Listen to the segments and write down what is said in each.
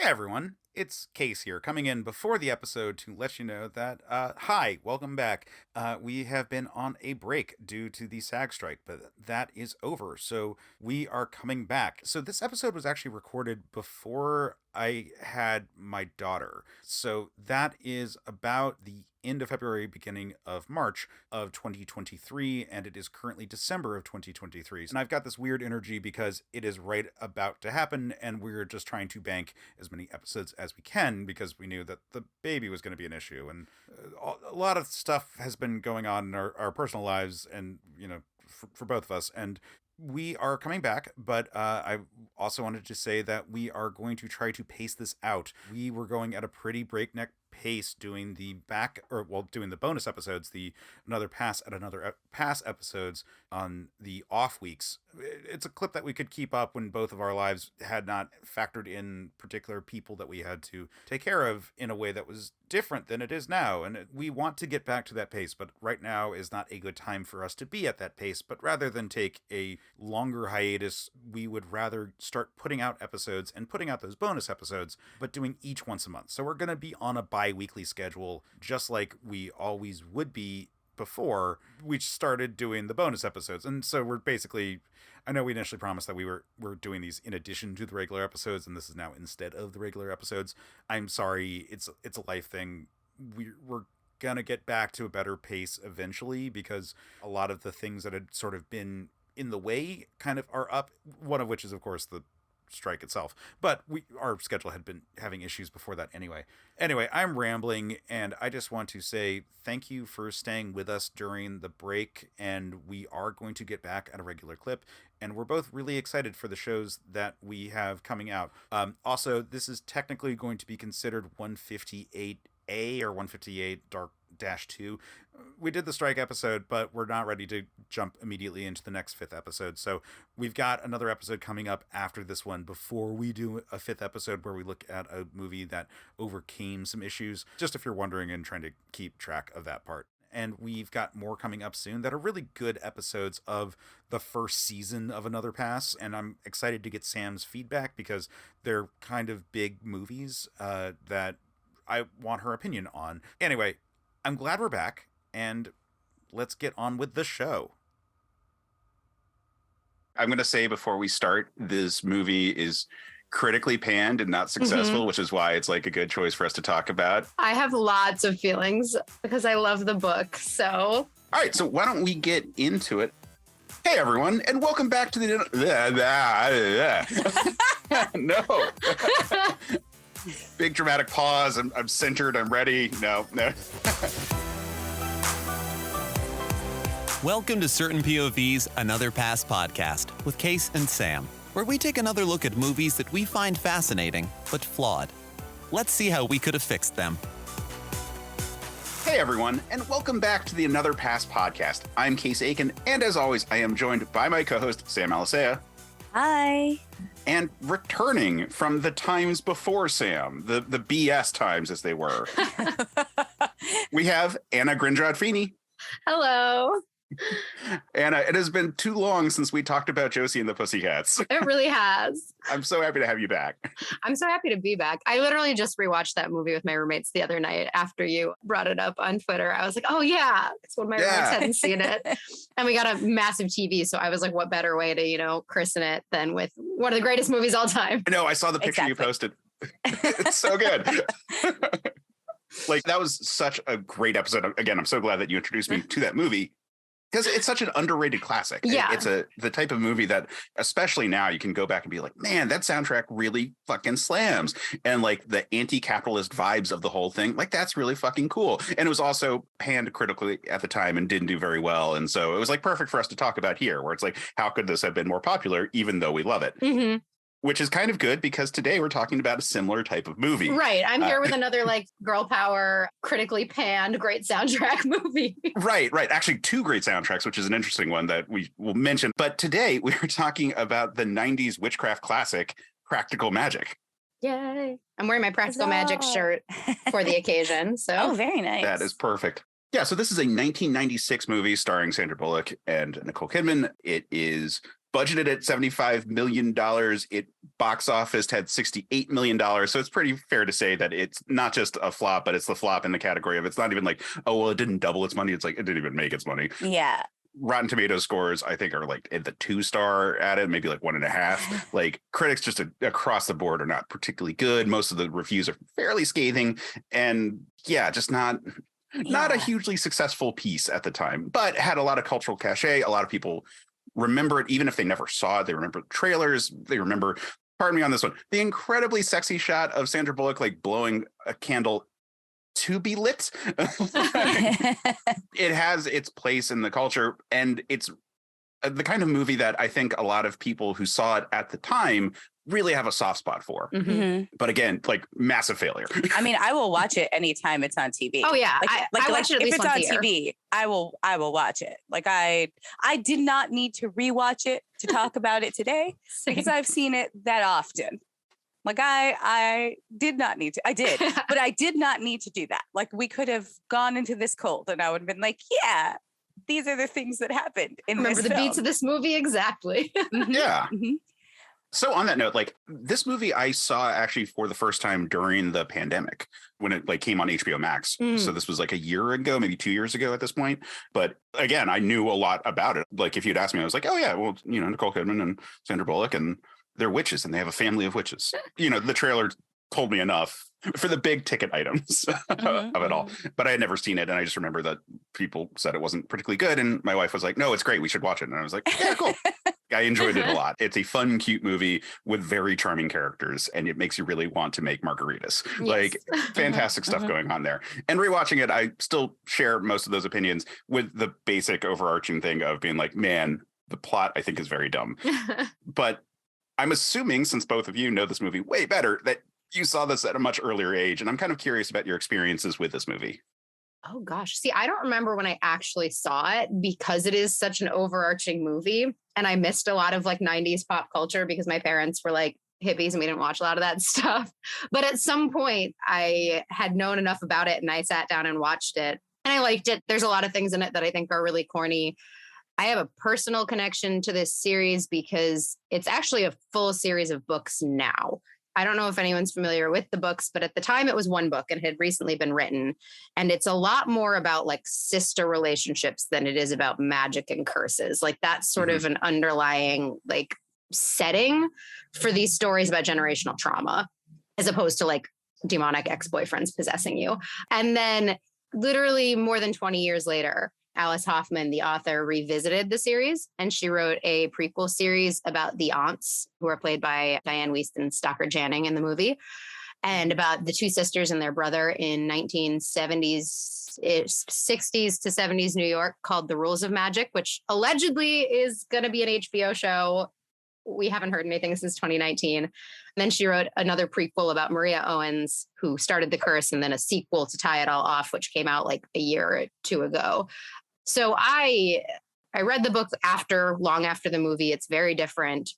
Hey everyone, it's Case here, coming in before the episode to let you know that, hi, welcome back. We have been on a break due to the SAG strike, but that is over, so we are coming back. So this episode was actually recorded before I had my daughter. So that is about the end of February, beginning of March of 2023, and it is currently December of 2023. And I've got this weird energy because it is right about to happen, and we're just trying to bank as many episodes as we can because we knew that the baby was going to be an issue. And a lot of stuff has been going on in our personal lives, and, you know, for both of us. And we are coming back, but I also wanted to say that we are going to try to pace this out. We were going at a pretty breakneck pace doing the doing the bonus episodes, the another pass at another pass episodes on the off weeks. It's a clip that we could keep up when both of our lives had not factored in particular people that we had to take care of in a way that was different than it is now. And we want to get back to that pace, but right now is not a good time for us to be at that pace. But rather than take a longer hiatus, we would rather start putting out episodes and putting out those bonus episodes, but doing each once a month. So we're going to be on a bi-weekly schedule, just like we always would be before we started doing the bonus episodes. And so we're basically, I know we initially promised that we're doing these in addition to the regular episodes, and this is now instead of the regular episodes. I'm sorry, it's a life thing. We're gonna get back to a better pace eventually, because a lot of the things that had sort of been in the way kind of are up, one of which is of course the strike itself, but our schedule had been having issues before that anyway. I'm rambling, and I just want to say thank you for staying with us during the break, and we are going to get back at a regular clip, and we're both really excited for the shows that we have coming out. Also, this is technically going to be considered 158A or 158 Dark-2. We did the strike episode, but we're not ready to jump immediately into the next fifth episode. So we've got another episode coming up after this one before we do a fifth episode where we look at a movie that overcame some issues, just if you're wondering and trying to keep track of that part. And we've got more coming up soon that are really good episods of the first season of Another Pass. And I'm excited to get Sam's feedback because they're kind of big movies that I want her opinion on. Anyway, I'm glad we're back, and let's get on with the show. I'm going to say before we start, this movie is critically panned and not successful, which is why it's like a good choice for us to talk about. I have lots of feelings because I love the book, so. All right, so why don't we get into it? Hey, everyone, and welcome back to the... No. Big dramatic pause. I'm centered. I'm ready. No. Welcome to Certain POV's Another Pass podcast with Case and Sam, where we take another look at movies that we find fascinating but flawed. Let's see how we could have fixed them. Hey, everyone, and welcome back to the Another Pass podcast. I'm Case Aiken, and as always, I am joined by my co-host, Sam Alisea. Hi. And returning from the times before Sam, the BS times as they were, we have Anna Grindrod-Feeny. Hello. Anna, it has been too long since we talked about Josie and the Pussycats. It really has. I'm so happy to have you back. I'm so happy to be back. I literally just rewatched that movie with my roommates the other night after you brought it up on Twitter. I was like, oh yeah, it's when my roommates hadn't seen it. And we got a massive TV. So I was like, what better way to, christen it than with one of the greatest movies all time. No, I saw the picture you posted. It's so good. Like, that was such a great episode. Again, I'm so glad that you introduced me to that movie, because it's such an underrated classic. Yeah. It's the type of movie that, especially now, you can go back and be like, man, that soundtrack really fucking slams. And like the anti-capitalist vibes of the whole thing, like that's really fucking cool. And it was also panned critically at the time and didn't do very well. And so it was like perfect for us to talk about here, where it's like, how could this have been more popular, even though we love it? Mm-hmm. Which is kind of good because today we're talking about a similar type of movie. Right. I'm here with another like girl power, critically panned, great soundtrack movie. Right. Actually, two great soundtracks, which is an interesting one that we will mention. But today we are talking about the 90s witchcraft classic, Practical Magic. Yay. I'm wearing my Practical Magic shirt for the occasion. So. Oh, very nice. That is perfect. Yeah, so this is a 1996 movie starring Sandra Bullock and Nicole Kidman. It is budgeted at $75 million. It box office had $68 million. So it's pretty fair to say that it's not just a flop, but it's the flop in the category of, it's not even like, oh, well, it didn't double its money. It's like, it didn't even make its money. Yeah. Rotten Tomatoes scores, I think, are like at the 2-star at it, maybe like 1.5. Like critics just across the board are not particularly good. Most of the reviews are fairly scathing. And yeah, just not a hugely successful piece at the time, but had a lot of cultural cachet. A lot of people remember it, even if they never saw it. They remember the trailers. They remember, pardon me on this one, the incredibly sexy shot of Sandra Bullock like blowing a candle to be lit. It has its place in the culture, and it's the kind of movie that I think a lot of people who saw it at the time really have a soft spot for. But again, like massive failure. I mean, I will watch it anytime it's on TV. Oh yeah, I watch it at least if it's on TV. I will watch it. Like I did not need to rewatch it to talk about it today because I've seen it that often. Like I did not need to. I did, but I did not need to do that. Like we could have gone into this cold, and I would have been like, yeah, these are the things that happened in Remember this the film. beats of this movie exactly. Yeah. So on that note, like this movie I saw actually for the first time during the pandemic when it like came on HBO Max. So this was like a year ago, maybe 2 years ago at this point. But again, I knew a lot about it. Like if you'd asked me, I was like, oh yeah, well, you know, Nicole Kidman and Sandra Bullock, and they're witches and they have a family of witches. You know, the trailer told me enough for the big ticket items of it all. But I had never seen it. And I just remember that people said it wasn't particularly good. And my wife was like, no, it's great. We should watch it. And I was like, yeah, cool. I enjoyed it a lot. It's a fun, cute movie with very charming characters. And it makes you really want to make margaritas. Yes. Like fantastic stuff going on there. And rewatching it, I still share most of those opinions with the basic overarching thing of being like, man, the plot I think is very dumb. But I'm assuming, since both of you know this movie way better, that you saw this at a much earlier age. And I'm kind of curious about your experiences with this movie. Oh gosh. See, I don't remember when I actually saw it because it is such an overarching movie. And I missed a lot of like 90s pop culture because my parents were like hippies and we didn't watch a lot of that stuff. But at some point I had known enough about it and I sat down and watched it and I liked it. There's a lot of things in it that I think are really corny. I have a personal connection to this series because it's actually a full series of books now. I don't know if anyone's familiar with the books, but at the time it was one book and had recently been written. And it's a lot more about like sister relationships than it is about magic and curses. Like that's sort of an underlying like setting for these stories about generational trauma, as opposed to like demonic ex-boyfriends possessing you. And then literally more than 20 years later, Alice Hoffman, the author, revisited the series, and she wrote a prequel series about the aunts, who are played by Diane Wiest and Stockard Channing in the movie, and about the two sisters and their brother in 1970s, 60s to 70s New York, called The Rules of Magic, which allegedly is going to be an HBO show. We haven't heard anything since 2019. And then she wrote another prequel about Maria Owens, who started the curse, and then a sequel to tie it all off, which came out like a year or two ago. So I read the book long after the movie. It's very different.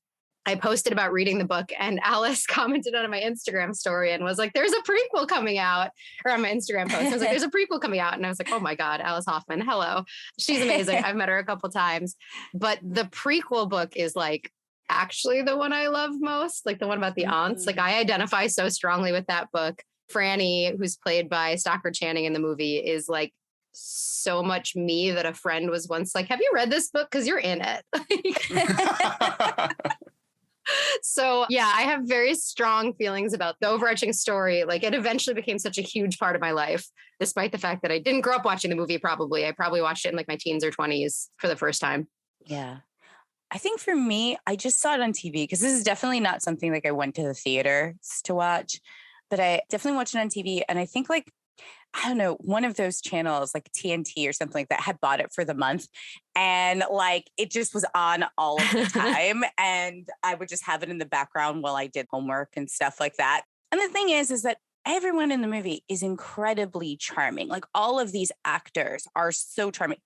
I posted about reading the book and Alice commented on my Instagram story and was like, there's a prequel coming out, or on my Instagram post. I was like, there's a prequel coming out. And I was like, oh my God, Alice Hoffman. Hello. She's amazing. I've met her a couple times, but the prequel book is like actually the one I love most, like the one about the aunts. Like I identify so strongly with that book. Franny, who's played by Stockard Channing in the movie, is like so much me that a friend was once like, have you read this book? Because you're in it. So yeah, I have very strong feelings about the overarching story. Like it eventually became such a huge part of my life, despite the fact that I didn't grow up watching the movie. I probably watched it in like my teens or 20s for the first time. Yeah. I think for me, I just saw it on TV because this is definitely not something like I went to the theater to watch, but I definitely watched it on TV. And I think like, I don't know, one of those channels like TNT or something like that had bought it for the month. And like, it just was on all of the time. And I would just have it in the background while I did homework and stuff like that. And the thing is that everyone in the movie is incredibly charming. Like all of these actors are so charming,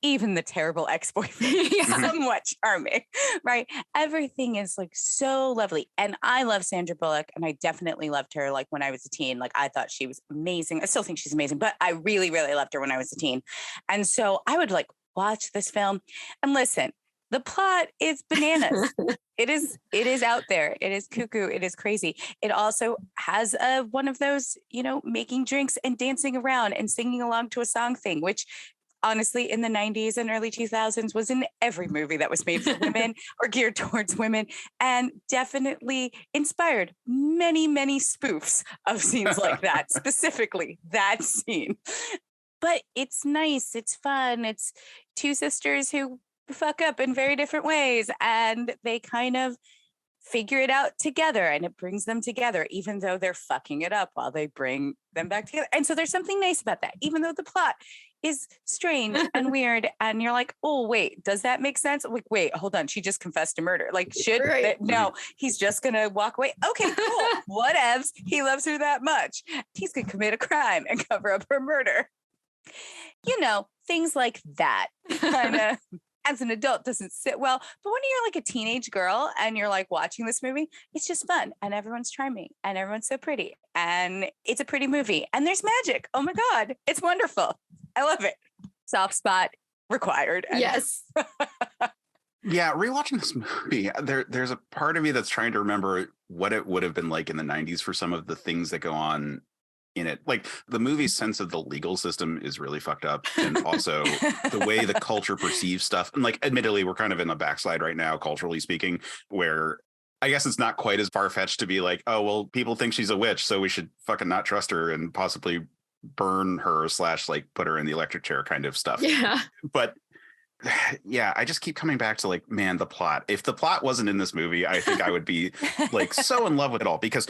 even the terrible ex-boyfriend is somewhat charming, right? Everything is like so lovely. And I love Sandra Bullock, and I definitely loved her like when I was a teen. Like I thought she was amazing. I still think she's amazing, but I really, really loved her when I was a teen. And so I would like watch this film and listen, The plot is bananas. It is out there. It is cuckoo. It is crazy. It also has one of those, making drinks and dancing around and singing along to a song thing, which honestly in the 90s and early 2000s was in every movie that was made for women or geared towards women, and definitely inspired many, many spoofs of scenes like that, specifically that scene. But it's nice. It's fun. It's two sisters who fuck up in very different ways, and they kind of figure it out together, and it brings them together, even though they're fucking it up while they bring them back together. And so there's something nice about that, even though the plot is strange and weird. And you're like, oh, wait, does that make sense? Like, wait, hold on. She just confessed to murder. Like, no, he's just going to walk away. Okay, cool. Whatevs. He loves her that much. He's going to commit a crime and cover up her murder. Things like that kind of as an adult doesn't sit well. But when you're like a teenage girl and you're like watching this movie, it's just fun, and everyone's charming and everyone's so pretty, and it's a pretty movie, and there's magic. Oh my God, it's wonderful. I love it. Soft spot required. Yes. Yeah, rewatching this movie, there's a part of me that's trying to remember what it would have been like in the 90s for some of the things that go on in it. Like, the movie's sense of the legal system is really fucked up, and also the way the culture perceives stuff. And like, admittedly, we're kind of in a backslide right now, culturally speaking, where I guess it's not quite as far-fetched to be like, oh, well, people think she's a witch, so we should fucking not trust her and possibly burn her / like put her in the electric chair kind of stuff. Yeah. But yeah, I just keep coming back to like, man, the plot. If the plot wasn't in this movie, I think I would be like so in love with it all, because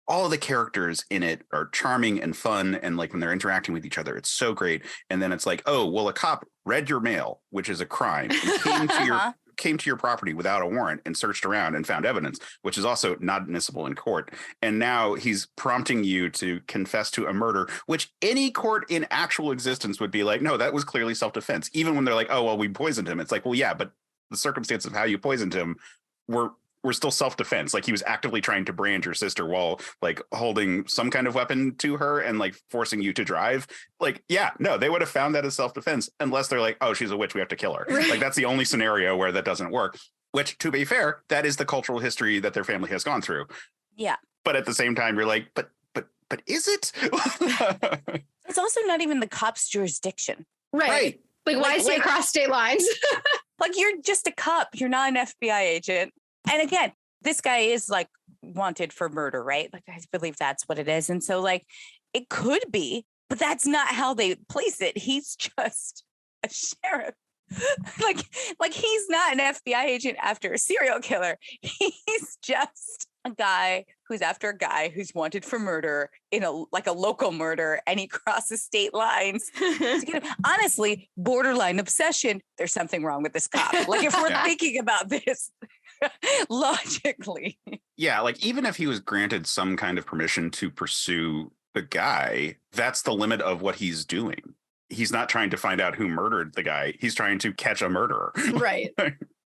all of the characters in it are charming and fun. And like, when they're interacting with each other, it's so great. And then it's like, oh, well, a cop read your mail, which is a crime, and came to your property without a warrant and searched around and found evidence, which is also not admissible in court. And now he's prompting you to confess to a murder, which any court in actual existence would be like, no, that was clearly self-defense. Even when they're like, oh, well, we poisoned him. It's like, well, yeah, but the circumstance of how you poisoned him were still self-defense. Like, he was actively trying to brand your sister while like holding some kind of weapon to her and like forcing you to drive. Like, yeah, no, they would have found that as self-defense, unless they're like, oh, she's a witch, we have to kill her. Right. Like, that's the only scenario where that doesn't work, which, to be fair, that is the cultural history that their family has gone through. Yeah. But at the same time, you're like, but is it? It's also not even the cop's jurisdiction. Right. Like, why is he across state lines? Like, you're just a cop. You're not an FBI agent. And again, this guy is like wanted for murder, right? Like, I believe that's what it is. And so like, it could be, but that's not how they place it. He's just a sheriff. like he's not an FBI agent after a serial killer. He's just a guy who's after a guy who's wanted for murder in a local murder, and he crosses state lines to get him. Honestly, borderline obsession. There's something wrong with this cop. Like, if we're thinking about this logically. Yeah, like, even if he was granted some kind of permission to pursue the guy, that's the limit of what he's doing. He's not trying to find out who murdered the guy. He's trying to catch a murderer. Right.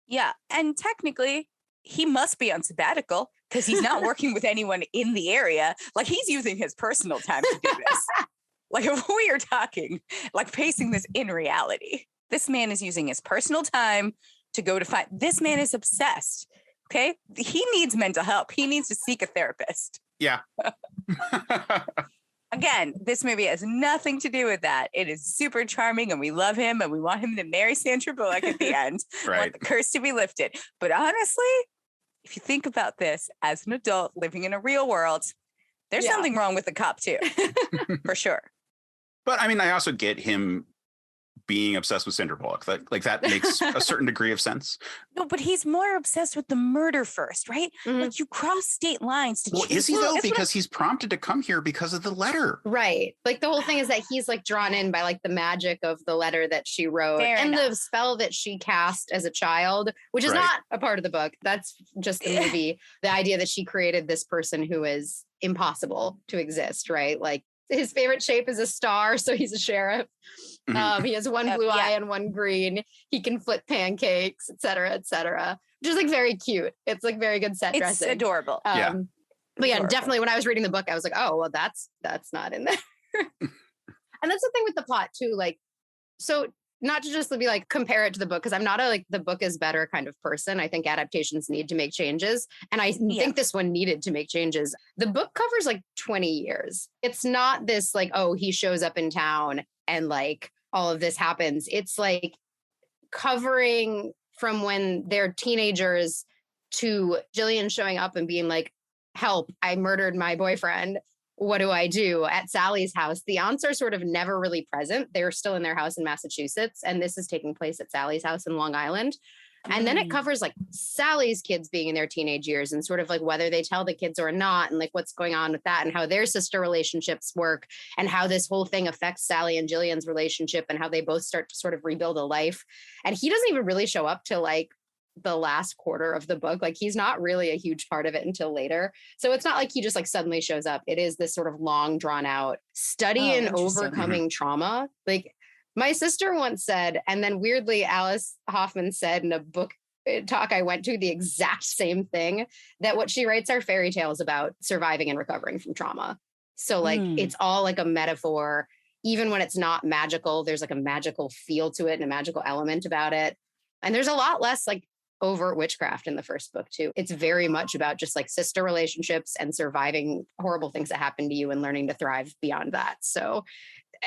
Yeah. And technically, he must be on sabbatical because he's not working with anyone in the area. Like, he's using his personal time to do this. Like, if we are talking, like, pacing this in reality, this man is using his personal time to go to find. This man is obsessed. Okay. He needs mental help. He needs to seek a therapist. Yeah. Again, this movie has nothing to do with that. It is super charming, and we love him, and we want him to marry Sandra Bullock at the end. Right. Want the curse to be lifted. But honestly, if you think about this as an adult living in a real world, there's something wrong with the cop too, for sure. But I mean, I also get him being obsessed with Sandra Bullock. That makes a certain degree of sense. No, but he's more obsessed with the murder first, right? Mm-hmm. Like, you cross state lines to Well, is he though? Because he's prompted to come here because of the letter. Right. Like, the whole thing is that he's like drawn in by like the magic of the letter that she wrote the spell that she cast as a child, which is not a part of the book. That's just the movie. The idea that she created this person who is impossible to exist, right? Like, his favorite shape is a star, so he's a sheriff. He has one blue eye and one green. He can flip pancakes, et cetera, which is like very cute. It's like very good set dressing. It's adorable. But yeah, definitely when I was reading the book, I was like, oh, well, that's not in there. And that's the thing with the plot too. Like, so not to just be like compare it to the book, because I'm not a like the book is better kind of person. I think adaptations need to make changes. And I think this one needed to make changes. The book covers like 20 years. It's not this like, oh, he shows up in town and like all of this happens. It's like covering from when they're teenagers to Jillian showing up and being like, help, I murdered my boyfriend. What do I do? At Sally's house, the aunts are sort of never really present. They're still in their house in Massachusetts. And this is taking place at Sally's house in Long Island. And then it covers like Sally's kids being in their teenage years and sort of like whether they tell the kids or not and like what's going on with that and how their sister relationships work and how this whole thing affects Sally and Jillian's relationship and how they both start to sort of rebuild a life. And he doesn't even really show up till like the last quarter of the book. Like he's not really a huge part of it until later. So it's not like he just like suddenly shows up. It is this sort of long drawn out study in overcoming trauma. Like my sister once said, and then weirdly, Alice Hoffman said in a book talk I went to the exact same thing, that what she writes are fairy tales about surviving and recovering from trauma. So like it's all like a metaphor. Even when it's not magical, there's like a magical feel to it and a magical element about it. And there's a lot less like overt witchcraft in the first book too. It's very much about just like sister relationships and surviving horrible things that happen to you and learning to thrive beyond that. So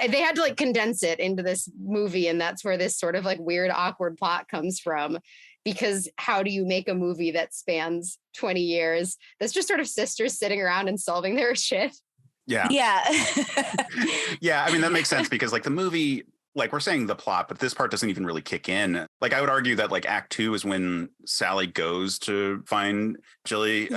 they had to like condense it into this movie. And that's where this sort of like weird, awkward plot comes from. Because how do you make a movie that spans 20 years that's just sort of sisters sitting around and solving their shit? Yeah. Yeah. I mean, that makes sense because like the movie, like we're saying the plot, but this part doesn't even really kick in. Like I would argue that like Act 2 is when Sally goes to find Gilly,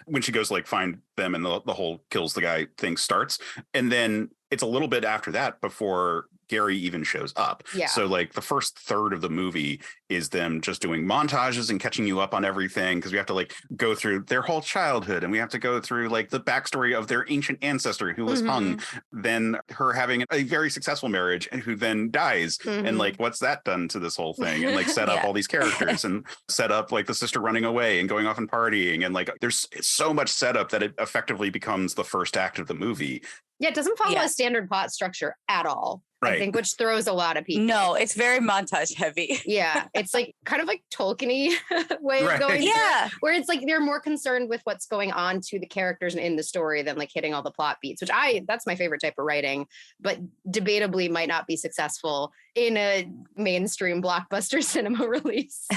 when she goes to like find them and the whole kills the guy thing starts. And then it's a little bit after that before Gary even shows up. Yeah. So like the first third of the movie is them just doing montages and catching you up on everything because we have to like go through their whole childhood and we have to go through like the backstory of their ancient ancestor who was hung, then her having a very successful marriage and who then dies. And like, what's that done to this whole thing? And like set up all these characters and set up like the sister running away and going off and partying. And like, there's so much setup that it effectively becomes the first act of the movie. Yeah, it doesn't follow a standard plot structure at all. Right. I think, which throws a lot of people. No, it's very montage heavy. Yeah, it's like kind of like Tolkien-y way of going. Yeah, where it's like they're more concerned with what's going on to the characters and in the story than like hitting all the plot beats, which that's my favorite type of writing, but debatably might not be successful in a mainstream blockbuster cinema release.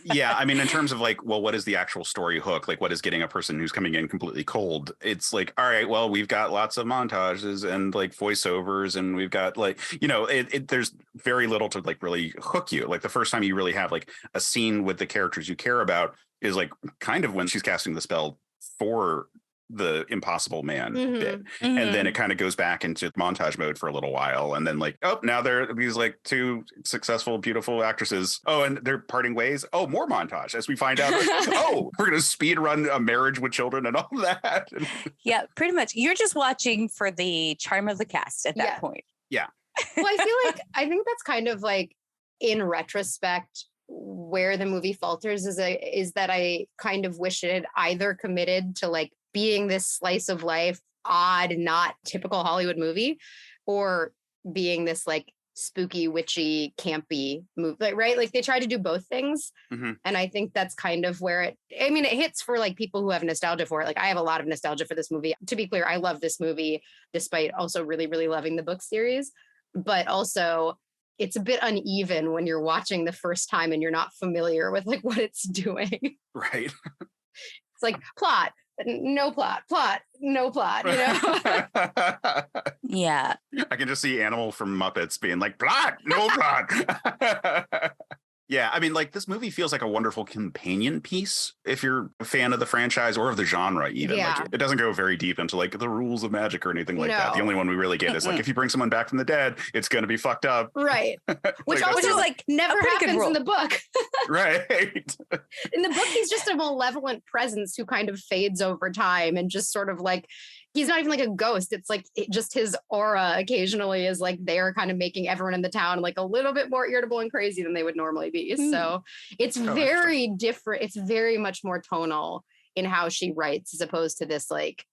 Yeah, I mean, in terms of like, well, what is the actual story hook? Like, what is getting a person who's coming in completely cold? It's like, all right, well, we've got lots of montages and like voiceovers, and we've got like, you know, there's very little to like really hook you. Like the first time you really have like a scene with the characters you care about is like kind of when she's casting the spell for the impossible man bit. And then it kind of goes back into montage mode for a little while. And then like, oh, now they're these like two successful, beautiful actresses. Oh, and they're parting ways. Oh, more montage as we find out, like, oh, we're going to speed run a marriage with children and all that. Yeah, pretty much. You're just watching for the charm of the cast at that point. Yeah. Well, I feel like, I think that's kind of like in retrospect, where the movie falters is that I kind of wish it had either committed to like being this slice of life, odd, not typical Hollywood movie, or being this like spooky, witchy, campy movie, right? Like they try to do both things. And I think that's kind of where it hits for like people who have nostalgia for it. Like I have a lot of nostalgia for this movie. To be clear, I love this movie, despite also really, really loving the book series. But also it's a bit uneven when you're watching the first time and you're not familiar with like what it's doing. Right. It's like plot, no plot, no plot, you know? Yeah. I can just see Animal from Muppets being like, plot, no plot. Yeah, I mean, like this movie feels like a wonderful companion piece if you're a fan of the franchise or of the genre even. Yeah. Like, it doesn't go very deep into like the rules of magic or anything like that. The only one we really get is like if you bring someone back from the dead, it's going to be fucked up. Right. Which Like, also like never happens in the book. Right. In the book, he's just a malevolent presence who kind of fades over time and just sort of like, he's not even like a ghost. It's like just his aura occasionally is like they're kind of making everyone in the town like a little bit more irritable and crazy than they would normally be. So it's very different. It's very much more tonal in how she writes as opposed to this like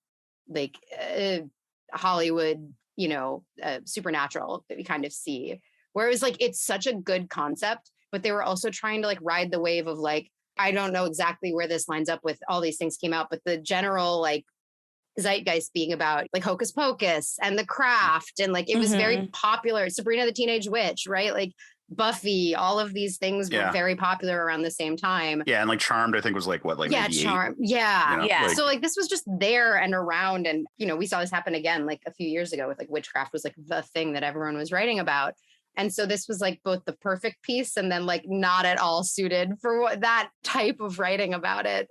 Hollywood, supernatural that we kind of see where it was like, it's such a good concept, but they were also trying to like ride the wave of like, I don't know exactly where this lines up with all these things came out, but the general like zeitgeist being about like Hocus Pocus and The Craft. And like, it was very popular. Sabrina the Teenage Witch, right? Like Buffy, all of these things were very popular around the same time. Yeah. And like Charmed, I think was like what, like yeah, 88? Charmed. Yeah. You know, Yeah. like- So like this was just there and around. And, you know, we saw this happen again, like a few years ago with like witchcraft was like the thing that everyone was writing about. And so this was like both the perfect piece and then like not at all suited for what that type of writing about it.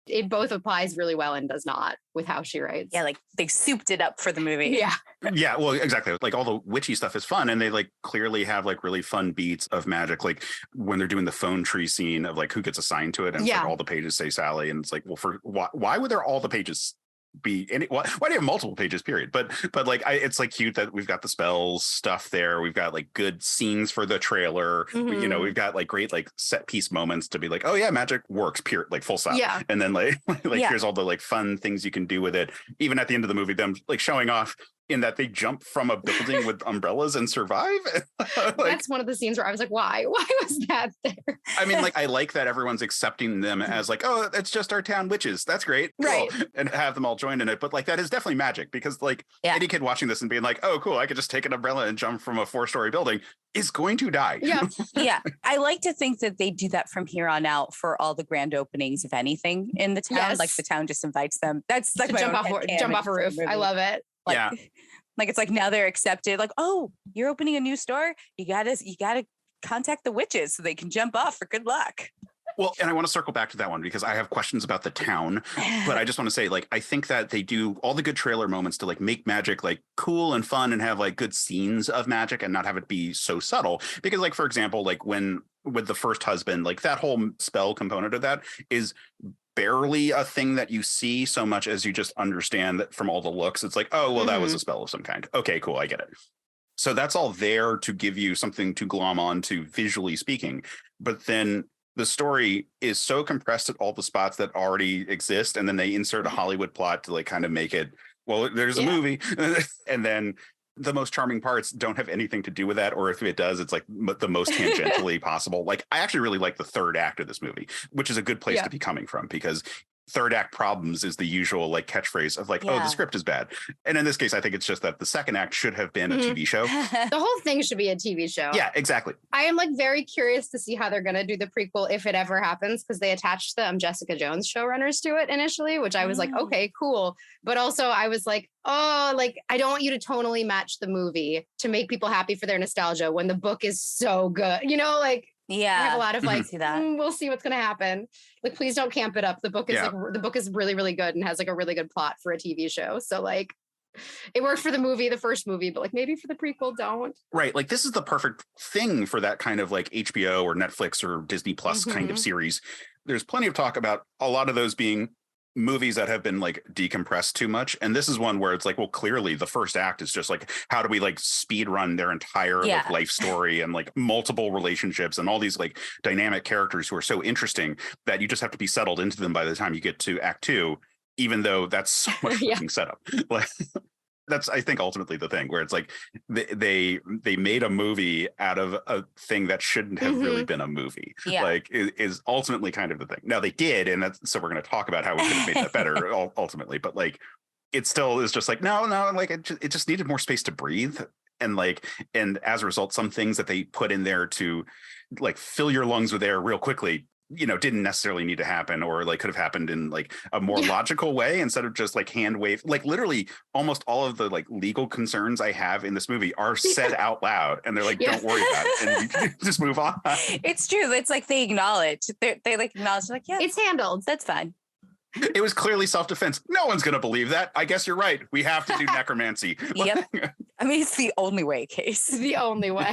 It both applies really well and does not with how she writes. Yeah, like they souped it up for the movie. Yeah. Yeah, well, exactly. Like all the witchy stuff is fun, and they like clearly have like really fun beats of magic. Like when they're doing the phone tree scene of like who gets assigned to it, and it's like all the pages say Sally, and it's like, well, for why would there all the pages be any? Why do you have multiple pages? Period. But like, it's like cute that we've got the spells stuff there. We've got like good scenes for the trailer. You know, we've got like great like set piece moments to be like, oh yeah, magic works. Period. Like full stop. Yeah. And then like here's all the like fun things you can do with it. Even at the end of the movie, them like showing off in that they jump from a building with umbrellas and survive. Like, that's one of the scenes where I was like, why was that there? I mean, like, I like that everyone's accepting them as like, oh, it's just our town witches. That's great. Right. Cool. And have them all joined in it. But like, that is definitely magic because like any kid watching this and being like, oh, cool, I could just take an umbrella and jump from a 4-story building is going to die. Yeah. Yeah. I like to think that they do that from here on out for all the grand openings of anything in the town. Yes. Like the town just invites them. That's like jump off a roof. I love it. Like, yeah. Like it's like now they're accepted. Like, oh, you're opening a new store. You gotta contact the witches so they can jump off for good luck. Well, and I want to circle back to that one because I have questions about the town, but I just want to say, like, I think that they do all the good trailer moments to like make magic like cool and fun and have like good scenes of magic and not have it be so subtle. Because like, for example, like when with the first husband, like that whole spell component of that is barely a thing that you see so much as you just understand that from all the looks. It's like, oh, well, that was a spell of some kind. Okay, cool. I get it. So that's all there to give you something to glom on to visually speaking. But then the story is so compressed at all the spots that already exist. And then they insert a Hollywood plot to like kind of make it, well, there's a movie. And then the most charming parts don't have anything to do with that. Or if it does, it's like the most tangentially possible. Like I actually really like the third act of this movie, which is a good place to be coming from because third act problems is the usual like catchphrase of like, oh, the script is bad. And in this case, I think it's just that the second act should have been a TV show. The whole thing should be a TV show. Yeah, exactly. I am like very curious to see how they're going to do the prequel if it ever happens, because they attached the Jessica Jones showrunners to it initially, which I was like, okay, cool. But also I was like, oh, like, I don't want you to tonally match the movie to make people happy for their nostalgia when the book is so good. You know, like, I have a lot of like, we'll see what's going to happen. Like, please don't camp it up. The book is like, the book is really, really good and has like a really good plot for a TV show. So like, it worked for the movie, the first movie, but like maybe for the prequel, don't. Right. Like this is the perfect thing for that kind of like HBO or Netflix or Disney Plus kind of series. There's plenty of talk about a lot of those being movies that have been like decompressed too much. And this is one where it's like, well, clearly the first act is just like, how do we like speed run their entire like, life story and like multiple relationships and all these like dynamic characters who are so interesting that you just have to be settled into them by the time you get to act 2, even though that's so much fucking setup. Like that's, I think, ultimately the thing where it's like they made a movie out of a thing that shouldn't have really been a movie. Like is ultimately kind of the thing. Now they did, and that's so we're going to talk about how we could have made that better ultimately. But like it still is just like no, like it just needed more space to breathe. And like, and as a result, some things that they put in there to like fill your lungs with air real quickly, you know, didn't necessarily need to happen, or like could have happened in like a more logical way instead of just like hand wave. Like literally almost all of the like legal concerns I have in this movie are said out loud, and they're like, don't worry about it, and you just move on. It's true. It's like they acknowledge, they like acknowledge, like, yeah, it's handled. That's fine. It was clearly self-defense. No one's going to believe that. I guess you're right. We have to do necromancy. Yep. I mean, it's the only way, Case. The only way.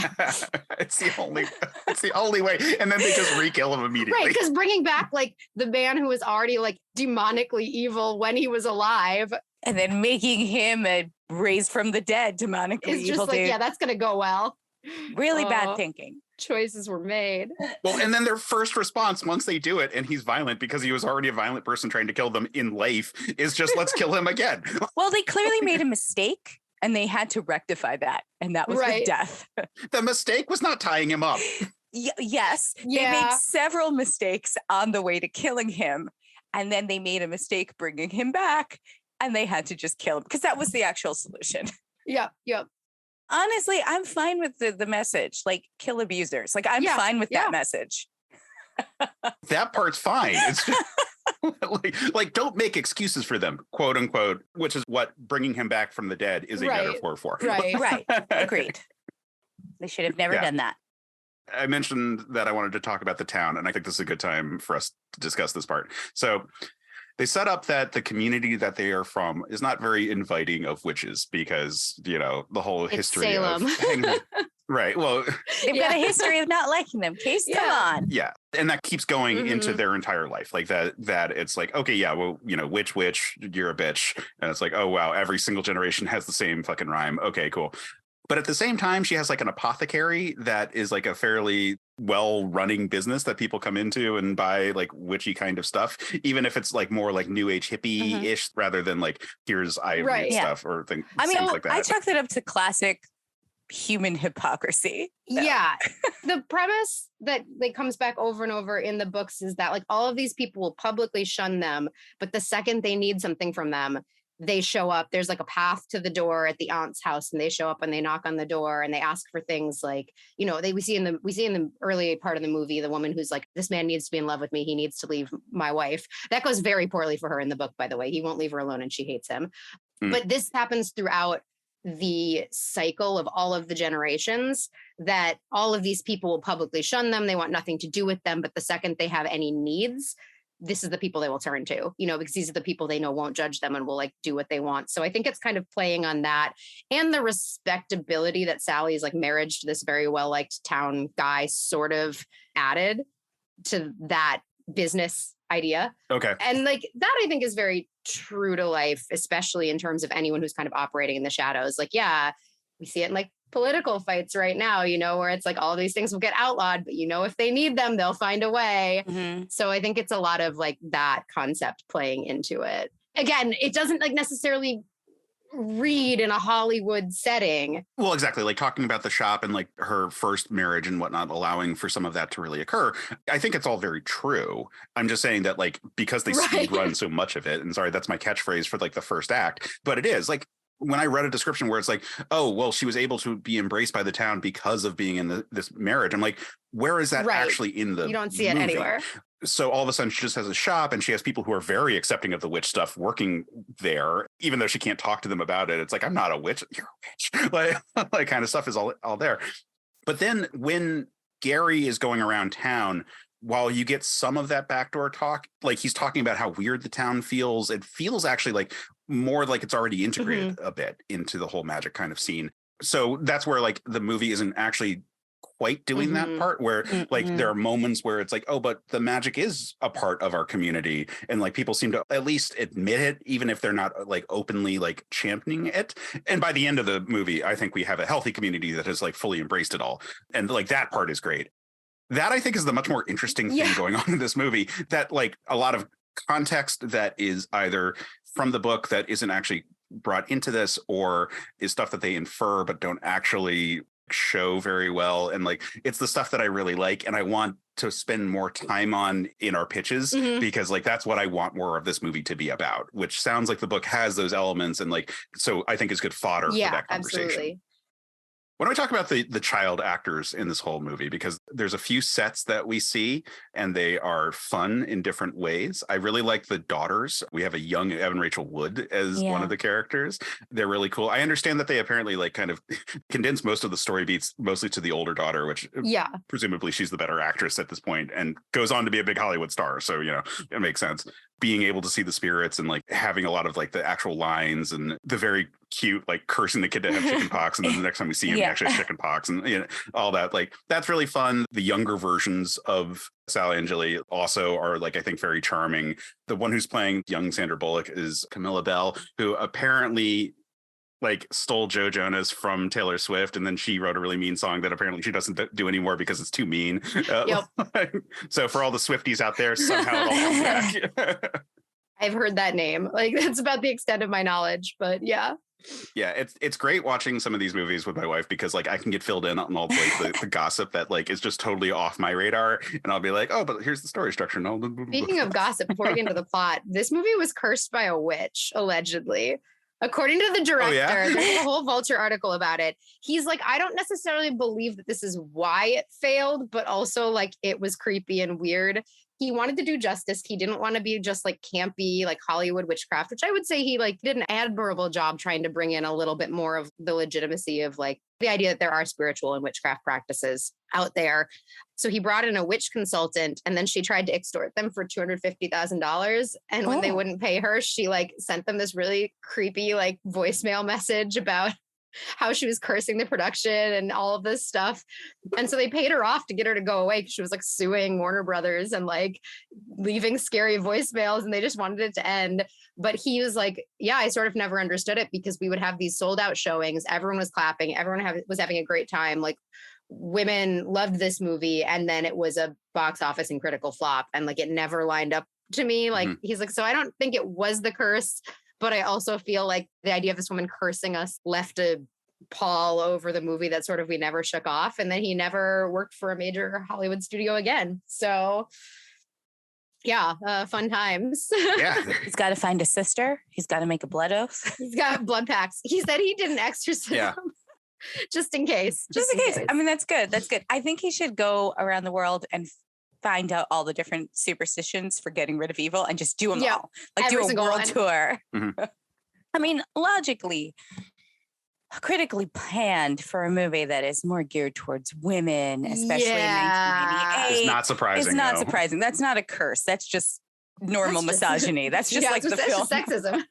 It's the only way. And then they just re-kill him immediately. Right, because bringing back like the man who was already like demonically evil when he was alive, and then making him a raised from the dead demonically evil, just like, dude. yeah, that's going to go well. Really bad thinking. Choices were made. Well, and then their first response once they do it, and he's violent because he was already a violent person trying to kill them in life, is just let's kill him again. Well, they clearly made a mistake And they had to rectify that. And that was with death. The mistake was not tying him up. Yes. They made several mistakes on the way to killing him. And then they made a mistake bringing him back. And they had to just kill him because that was the actual solution. Yep. Honestly, I'm fine with the message, like kill abusers. Like I'm fine with that message. That part's fine. It's just like don't make excuses for them, quote unquote, which is what bringing him back from the dead is a metaphor for. Right. Agreed. They should have never done that. I mentioned that I wanted to talk about the town, and I think this is a good time for us to discuss this part. So they set up that the community that they are from is not very inviting of witches because, you know, the whole history Salem. of right. Well, they've got a history of not liking them. Case, come on. Yeah. And that keeps going into their entire life. Like that it's like, okay, yeah, well, you know, witch, you're a bitch. And it's like, oh, wow, every single generation has the same fucking rhyme. Okay, cool. But at the same time, she has like an apothecary that is like a fairly well-running business that people come into and buy like witchy kind of stuff, even if it's like more like new age hippie-ish rather than like here's ivory stuff or things like that. I chalk that up to classic human hypocrisy. Yeah. The premise that like comes back over and over in the books is that like all of these people will publicly shun them, but the second they need something from them, they show up. There's like a path to the door at the aunt's house, and they show up and they knock on the door and they ask for things like, you know, we see in the early part of the movie, the woman who's like, this man needs to be in love with me. He needs to leave my wife. That goes very poorly for her in the book, by the way. He won't leave her alone and she hates him. But this happens throughout the cycle of all of the generations, that all of these people will publicly shun them. They want nothing to do with them. But the second they have any needs, this is the people they will turn to, you know, because these are the people they know won't judge them and will like do what they want. So I think it's kind of playing on that and the respectability that Sally's like marriage to this very well-liked town guy sort of added to that business idea. Okay. And like that I think is very true to life, especially in terms of anyone who's kind of operating in the shadows. Like, yeah, we see it in like political fights right now, you know, where it's like all these things will get outlawed, but you know, if they need them, they'll find a way. So I think it's a lot of like that concept playing into it. Again, it doesn't like necessarily read in a Hollywood setting. Well, exactly. Like talking about the shop and like her first marriage and whatnot, allowing for some of that to really occur. I think it's all very true. I'm just saying that like, because they speed run so much of it, and sorry, that's my catchphrase for like the first act, but it is like, when I read a description where it's like, oh, well, she was able to be embraced by the town because of being in this marriage. I'm like, where is that actually in the You don't see it anywhere. So all of a sudden she just has a shop and she has people who are very accepting of the witch stuff working there, even though she can't talk to them about it. It's like, I'm not a witch. You're a witch. Like kind of stuff is all there. But then when Gary is going around town, while you get some of that backdoor talk, like he's talking about how weird the town feels, it feels actually like more like it's already integrated a bit into the whole magic kind of scene. So that's where like the movie isn't actually quite doing that part where like there are moments where it's like, oh, but the magic is a part of our community. And like people seem to at least admit it, even if they're not like openly like championing it. And by the end of the movie, I think we have a healthy community that has like fully embraced it all. And like that part is great. That I think is the much more interesting thing going on in this movie, that like a lot of context that is either from the book that isn't actually brought into this, or is stuff that they infer but don't actually show very well. And like it's the stuff that I really like and I want to spend more time on in our pitches, because like that's what I want more of this movie to be about, which sounds like the book has those elements, and like so I think is good fodder for that conversation. Absolutely. When we talk about the child actors in this whole movie, because there's a few sets that we see and they are fun in different ways. I really like the daughters. We have a young Evan Rachel Wood as one of the characters. They're really cool. I understand that they apparently like kind of condense most of the story beats mostly to the older daughter, which presumably she's the better actress at this point and goes on to be a big Hollywood star. So, you know, it makes sense. Being able to see the spirits and like having a lot of like the actual lines and the very cute, like cursing the kid to have chicken pox. And then the next time we see him, he actually has chicken pox and you know, all that. Like, that's really fun. The younger versions of Sally and Jilly also are like, I think very charming. The one who's playing young Sandra Bullock is Camilla Bell, who apparently like stole Joe Jonas from Taylor Swift, and then she wrote a really mean song that apparently she doesn't do anymore because it's too mean. So for all the Swifties out there, somehow it all comes back. I've heard that name. Like that's about the extent of my knowledge, but yeah. Yeah, it's great watching some of these movies with my wife because like I can get filled in on all like the gossip that like is just totally off my radar, and I'll be like, oh, but here's the story structure. No. Speaking of gossip, before we get into the plot, this movie was cursed by a witch, allegedly. According to the director, there's a whole Vulture article about it. He's like, I don't necessarily believe that this is why it failed, but also like it was creepy and weird. He wanted to do justice. He didn't want to be just like campy, like Hollywood witchcraft, which I would say he like did an admirable job trying to bring in a little bit more of the legitimacy of like the idea that there are spiritual and witchcraft practices out there. So he brought in a witch consultant, and then she tried to extort them for $250,000. And when they wouldn't pay her, she like sent them this really creepy like voicemail message about how she was cursing the production and all of this stuff. And so they paid her off to get her to go away because she was like suing Warner Brothers and like leaving scary voicemails, and they just wanted it to end. But he was like, yeah, I sort of never understood it because we would have these sold out showings. Everyone was clapping. Everyone was having a great time. Like women loved this movie. And then it was a box office and critical flop. And like it never lined up to me. Like he's like, so I don't think it was the curse. But I also feel like the idea of this woman cursing us left a pall over the movie that sort of we never shook off. And then he never worked for a major Hollywood studio again. So yeah, fun times. Yeah. He's got to find a sister. He's got to make a blood oath. He's got blood packs. He said he did an exorcism. Yeah. Just in case. Just in case. I mean, that's good. That's good. I think he should go around the world and find out all the different superstitions for getting rid of evil and just do them all. Like do a world tour. I mean, logically, critically planned for a movie that is more geared towards women, especially in 1998. It's not surprising. It's not surprising. That's not a curse. That's just normal misogyny. That's just like the film. That's just sexism.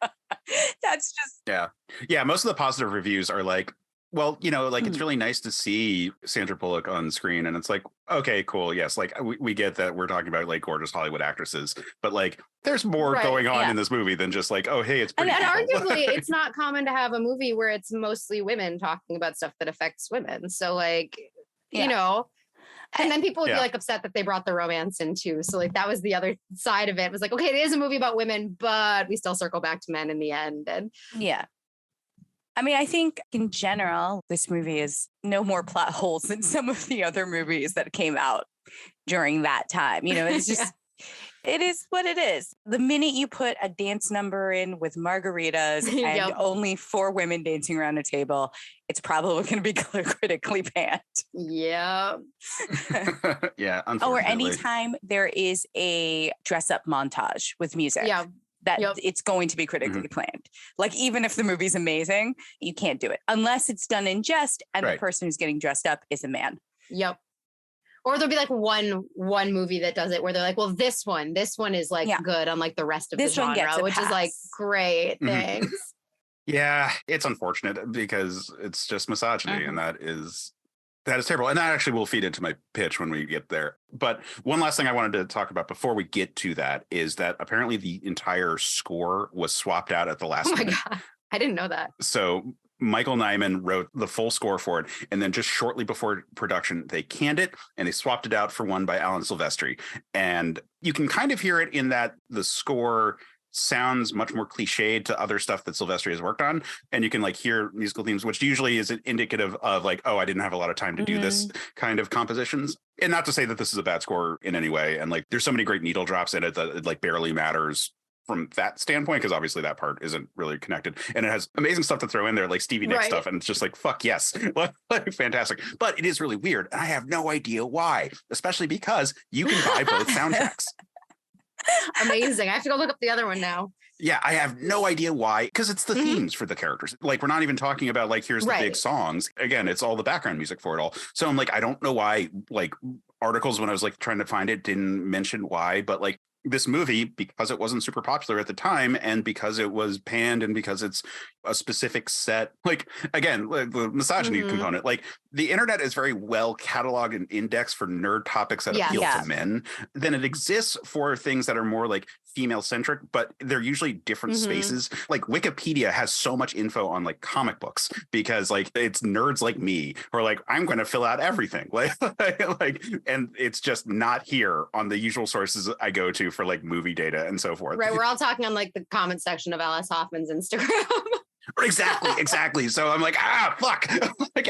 That's just... Yeah. Most of the positive reviews are like, well, you know, like it's really nice to see Sandra Bullock on screen, and it's like, okay, cool, yes, like we get that we're talking about like gorgeous Hollywood actresses, but like there's more going on in this movie than just like, oh, hey, it's pretty. And arguably, it's not common to have a movie where it's mostly women talking about stuff that affects women. So like, you know. And then people would be like upset that they brought the romance in too. So like that was the other side of it. It was like, okay, it is a movie about women, but we still circle back to men in the end. And I mean, I think in general, this movie is no more plot holes than some of the other movies that came out during that time. You know, it's just, it is what it is. The minute you put a dance number in with margaritas and only 4 women dancing around a table, it's probably going to be critically panned. Yeah. Yeah. Unfortunately. Or anytime there is a dress up montage with music. Yeah. That it's going to be critically planned. Like, even if the movie's amazing, you can't do it unless it's done in jest and the person who's getting dressed up is a man. Yep. Or there'll be like one movie that does it where they're like, well, this one is like good unlike the rest of this the genre, which is like great. Thanks. Yeah, it's unfortunate because it's just misogyny, and that is terrible. And that actually will feed into my pitch when we get there. But one last thing I wanted to talk about before we get to that is that apparently the entire score was swapped out at the last minute. Oh my God. I didn't know that. So Michael Nyman wrote the full score for it. And then just shortly before production, they canned it and they swapped it out for one by Alan Silvestri. And you can kind of hear it in that the score sounds much more cliched to other stuff that Silvestri has worked on, and you can like hear musical themes, which usually is indicative of like, oh, I didn't have a lot of time to do this kind of compositions. And not to say that this is a bad score in any way, and like there's so many great needle drops in it that it like barely matters from that standpoint, because obviously that part isn't really connected, and it has amazing stuff to throw in there, like Stevie Nicks stuff, and it's just like, fuck yes, like fantastic. But it is really weird, and I have no idea why, especially because you can buy both soundtracks. Amazing. I have to go look up the other one now. Yeah, I have no idea why, because it's the themes for the characters. Like, we're not even talking about like, here's the big songs. Again, it's all the background music for it all. So I'm like, I don't know why, like, articles when I was like trying to find it didn't mention why, but like this movie, because it wasn't super popular at the time, and because it was panned, and because it's a specific set, like, again, like the misogyny component, like the internet is very well cataloged and indexed for nerd topics that appeal to men. Then it exists for things that are more like female centric, but they're usually different spaces. Like Wikipedia has so much info on like comic books because like it's nerds like me who are like, I'm going to fill out everything. Like, and it's just not here on the usual sources I go to for like movie data and so forth. Right. We're all talking on like the comment section of Alice Hoffman's Instagram. Exactly. So I'm like, fuck. Like,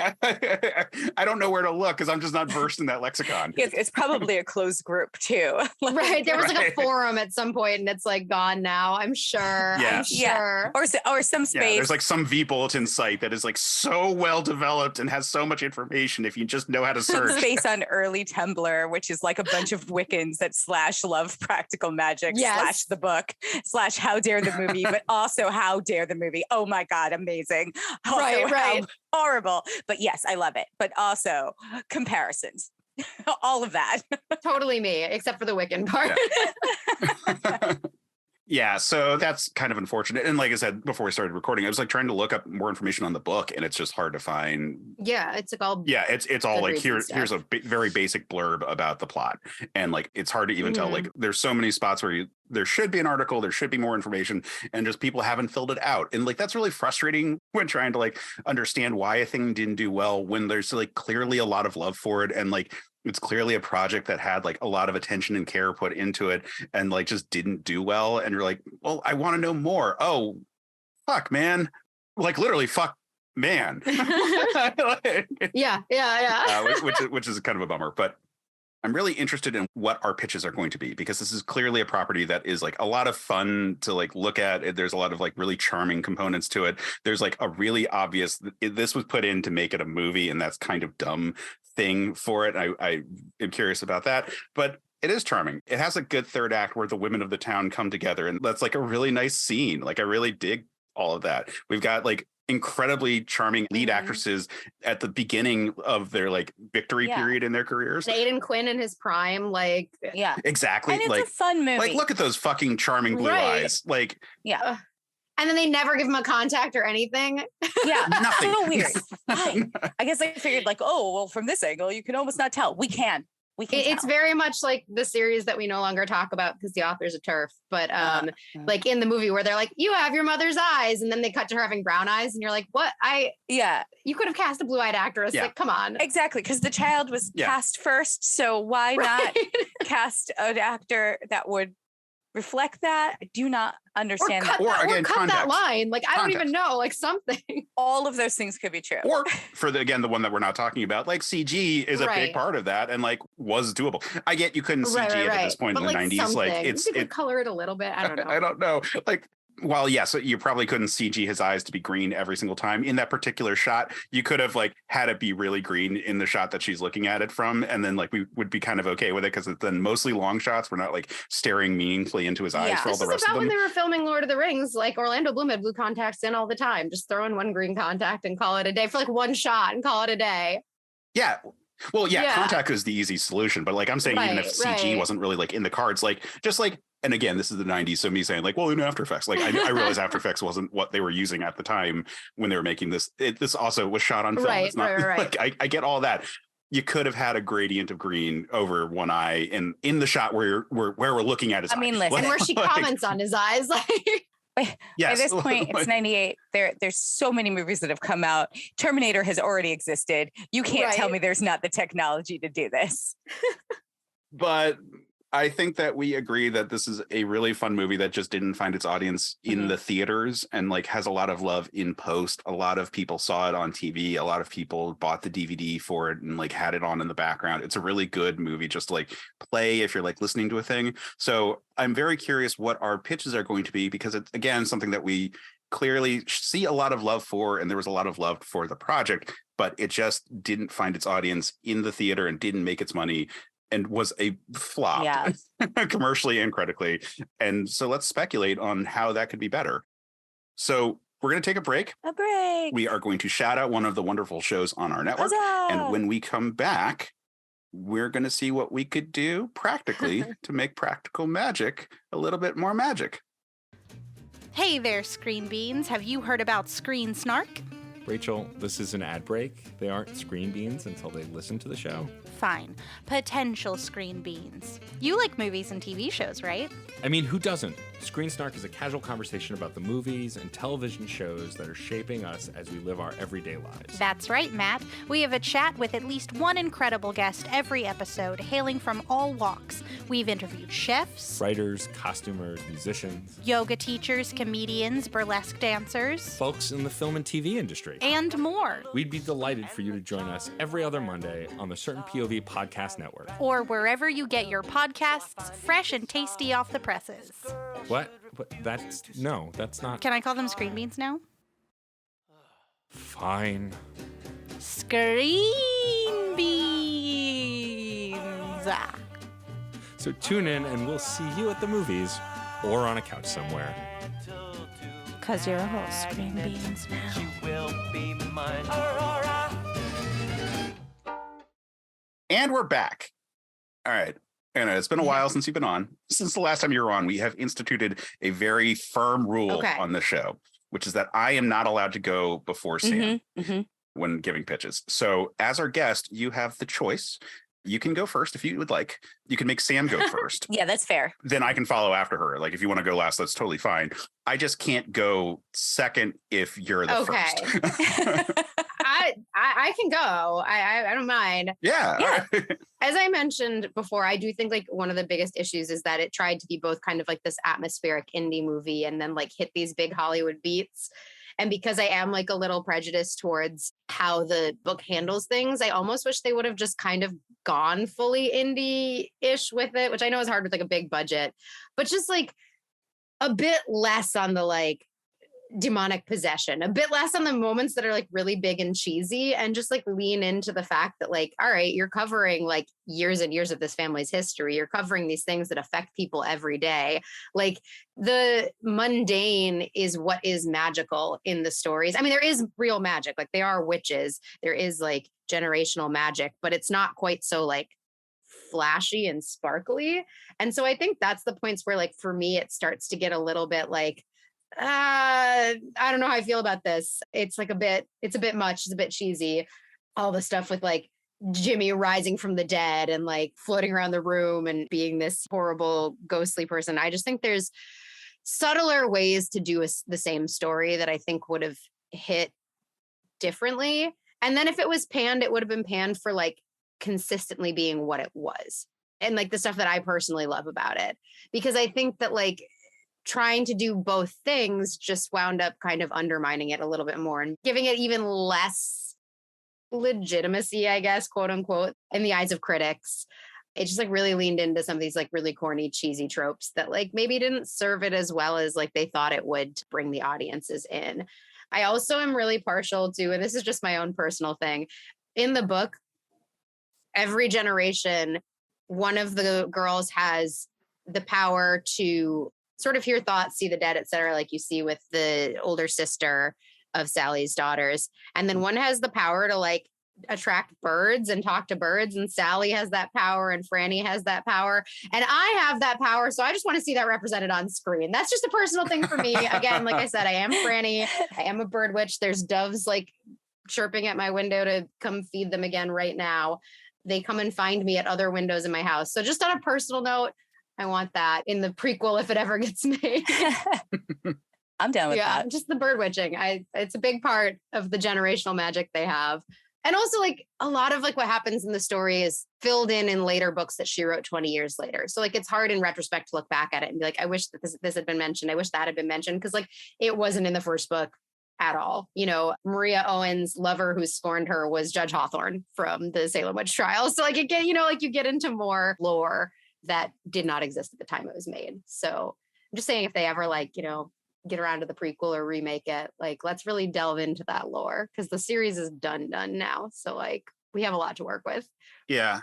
I don't know where to look because I'm just not versed in that lexicon. It's probably a closed group too. Right. There was like a forum at some point and it's like gone now. I'm sure. Yeah. I'm sure. Or some space. Yeah, there's like some vBulletin site that is like so well developed and has so much information if you just know how to search. Space on early Tumblr, which is like a bunch of Wiccans that /love practical magic / the book / how dare the movie, but also how dare the movie. Oh my God, amazing. Also, Right. Horrible. But yes, I love it. But also comparisons. All of that. Totally me, except for the Wiccan part. Yeah. Yeah, so that's kind of unfortunate. And like I said before we started recording, I was like trying to look up more information on the book, and it's just hard to find. Yeah, it's like all. Yeah, it's all like here's a very basic blurb about the plot, and like it's hard to even tell. Like there's so many spots where there should be an article, there should be more information, and just people haven't filled it out. And like that's really frustrating when trying to like understand why a thing didn't do well when there's like clearly a lot of love for it, and like it's clearly a project that had like a lot of attention and care put into it and like just didn't do well. And you're like, well, I want to know more. Oh, fuck, man. Like literally, fuck, man. Yeah. Which is kind of a bummer. But I'm really interested in what our pitches are going to be, because this is clearly a property that is like a lot of fun to like look at. There's a lot of like really charming components to it. There's like a really obvious, this was put in to make it a movie, and that's kind of dumb thing for it. I am curious about that, but it is charming. It has a good third act where the women of the town come together, and that's like a really nice scene. Like I really dig all of that. We've got like incredibly charming lead actresses at the beginning of their like victory period in their careers. Aidan Quinn in his prime, like exactly. And it's like a fun movie. Like look at those fucking charming blue eyes. Like and then they never give him a contact or anything. Yeah, nothing. So weird. I guess I figured like, oh well, from this angle you can almost not tell. We can. It's very much like the series that we no longer talk about because the author's a TERF, but like in the movie where they're like, you have your mother's eyes, and then they cut to her having brown eyes, and you're like, what? You could have cast a blue-eyed actress. Like, come on. Exactly, because the child was cast first, so why not cast an actor that would reflect that? I do not understand that. Or again, cut that line. Like, I don't even know, like something. All of those things could be true. Or for the one that we're not talking about, like CG is a big part of that and like was doable. I get you couldn't CG it at this point in the 90s. Something. Like you could color it a little bit. I don't know. I don't know. Like, well, yes, you probably couldn't CG his eyes to be green every single time. In that particular shot, you could have like had it be really green in the shot that she's looking at it from, and then like we would be kind of okay with it because it's then mostly long shots. We're not like staring meaningfully into his eyes for all the rest of them. When they were filming Lord of the Rings, like Orlando Bloom had blue contacts in all the time. Just throw in one green contact and call it a day for like one shot and call it a day. Yeah. Well, contact is the easy solution, but like I'm saying, even if CG wasn't really like in the cards, like just like, and again, this is the 90s, so me saying like, well, in After Effects, like I realize After Effects wasn't what they were using at the time when they were making this. This also was shot on film. It's not like I get all that. You could have had a gradient of green over one eye and in the shot where we're looking at his eye. I mean, listen, and where she comments on his eyes, like. Yes. By this point, it's 98. There's so many movies that have come out. Terminator has already existed. You can't tell me there's not the technology to do this. But I think that we agree that this is a really fun movie that just didn't find its audience in the theaters and like has a lot of love in post. A lot of people saw it on TV. A lot of people bought the DVD for it and like had it on in the background. It's a really good movie just to like play if you're like listening to a thing. So I'm very curious what our pitches are going to be, because it's again something that we clearly see a lot of love for, and there was a lot of love for the project, but it just didn't find its audience in the theater and didn't make its money and was a flop commercially and critically. And so let's speculate on how that could be better. So we're going to take a break. We are going to shout out one of the wonderful shows on our network. Huzzah! And when we come back, we're going to see what we could do practically to make practical magic a little bit more magic. Hey there, Screen Beans. Have you heard about Screen Snark? Rachel, this is an ad break. They aren't screen beans until they listen to the show. Fine. Potential screen beans. You like movies and TV shows, right? I mean, who doesn't? Screen Snark is a casual conversation about the movies and television shows that are shaping us as we live our everyday lives. That's right, Matt. We have a chat with at least one incredible guest every episode, hailing from all walks. We've interviewed chefs, Writers, costumers, musicians, yoga teachers, comedians, burlesque dancers, folks in the film and TV industry, and more. We'd be delighted for you to join us every other Monday on the Certain POV Podcast Network. Or wherever you get your podcasts, fresh and tasty off the presses. What? That's not. Can I call them screen beans now? Fine. Screen beans. So tune in and we'll see you at the movies or on a couch somewhere. 'Cause you're a whole screen beans now. She will be mine. Aurora. And we're back. All right. Anna, it's been a while since you've been on. Since the last time you were on, we have instituted a very firm rule on the show, which is that I am not allowed to go before Sam when giving pitches. So as our guest, you have the choice. You can go first if you would like. You can make Sam go first. Yeah, that's fair. Then I can follow after her. Like if you want to go last, that's totally fine. I just can't go second if you're the first. I can go. I don't mind. Yeah. As I mentioned before, I do think like one of the biggest issues is that it tried to be both kind of like this atmospheric indie movie and then like hit these big Hollywood beats. And because I am like a little prejudiced towards how the book handles things, I almost wish they would have just kind of gone fully indie-ish with it, which I know is hard with like a big budget, but just like a bit less on the like demonic possession, a bit less on the moments that are like really big and cheesy, and just like lean into the fact that like, all right, you're covering like years and years of this family's history. You're covering these things that affect people every day. Like the mundane is what is magical in the stories. I mean, there is real magic, like they are witches. There is like generational magic, but it's not quite so like flashy and sparkly. And so I think that's the points where like, for me, it starts to get a little bit like, I don't know how I feel about this. It's like it's a bit much. It's a bit cheesy. All the stuff with like Jimmy rising from the dead and like floating around the room and being this horrible ghostly person. I just think there's subtler ways to do the same story that I think would have hit differently. And then if it was panned, it would have been panned for like consistently being what it was. And like the stuff that I personally love about it, because I think that like trying to do both things just wound up kind of undermining it a little bit more and giving it even less legitimacy, I guess, quote unquote, in the eyes of critics. It just like really leaned into some of these like really corny, cheesy tropes that like maybe didn't serve it as well as like they thought it would to bring the audiences in. I also am really partial to, and this is just my own personal thing, in the book, every generation, one of the girls has the power to sort of hear thoughts, see the dead, et cetera, like you see with the older sister of Sally's daughters. And then one has the power to like attract birds and talk to birds. And Sally has that power and Franny has that power. And I have that power. So I just want to see that represented on screen. That's just a personal thing for me. Again, like I said, I am Franny. I am a bird witch. There's doves like chirping at my window to come feed them again right now. They come and find me at other windows in my house. So just on a personal note, I want that in the prequel if it ever gets made. I'm down with that. Yeah, just the bird witching. It's a big part of the generational magic they have. And also like a lot of like what happens in the story is filled in later books that she wrote 20 years later. So like it's hard in retrospect to look back at it and be like, I wish that this had been mentioned. I wish that had been mentioned, because like it wasn't in the first book at all. You know, Maria Owen's lover who scorned her was Judge Hawthorne from the Salem witch trials. So like it get, you know, like you get into more lore that did not exist at the time it was made. So I'm just saying, if they ever like, you know, get around to the prequel or remake it, like let's really delve into that lore, because the series is done now. So like we have a lot to work with. Yeah,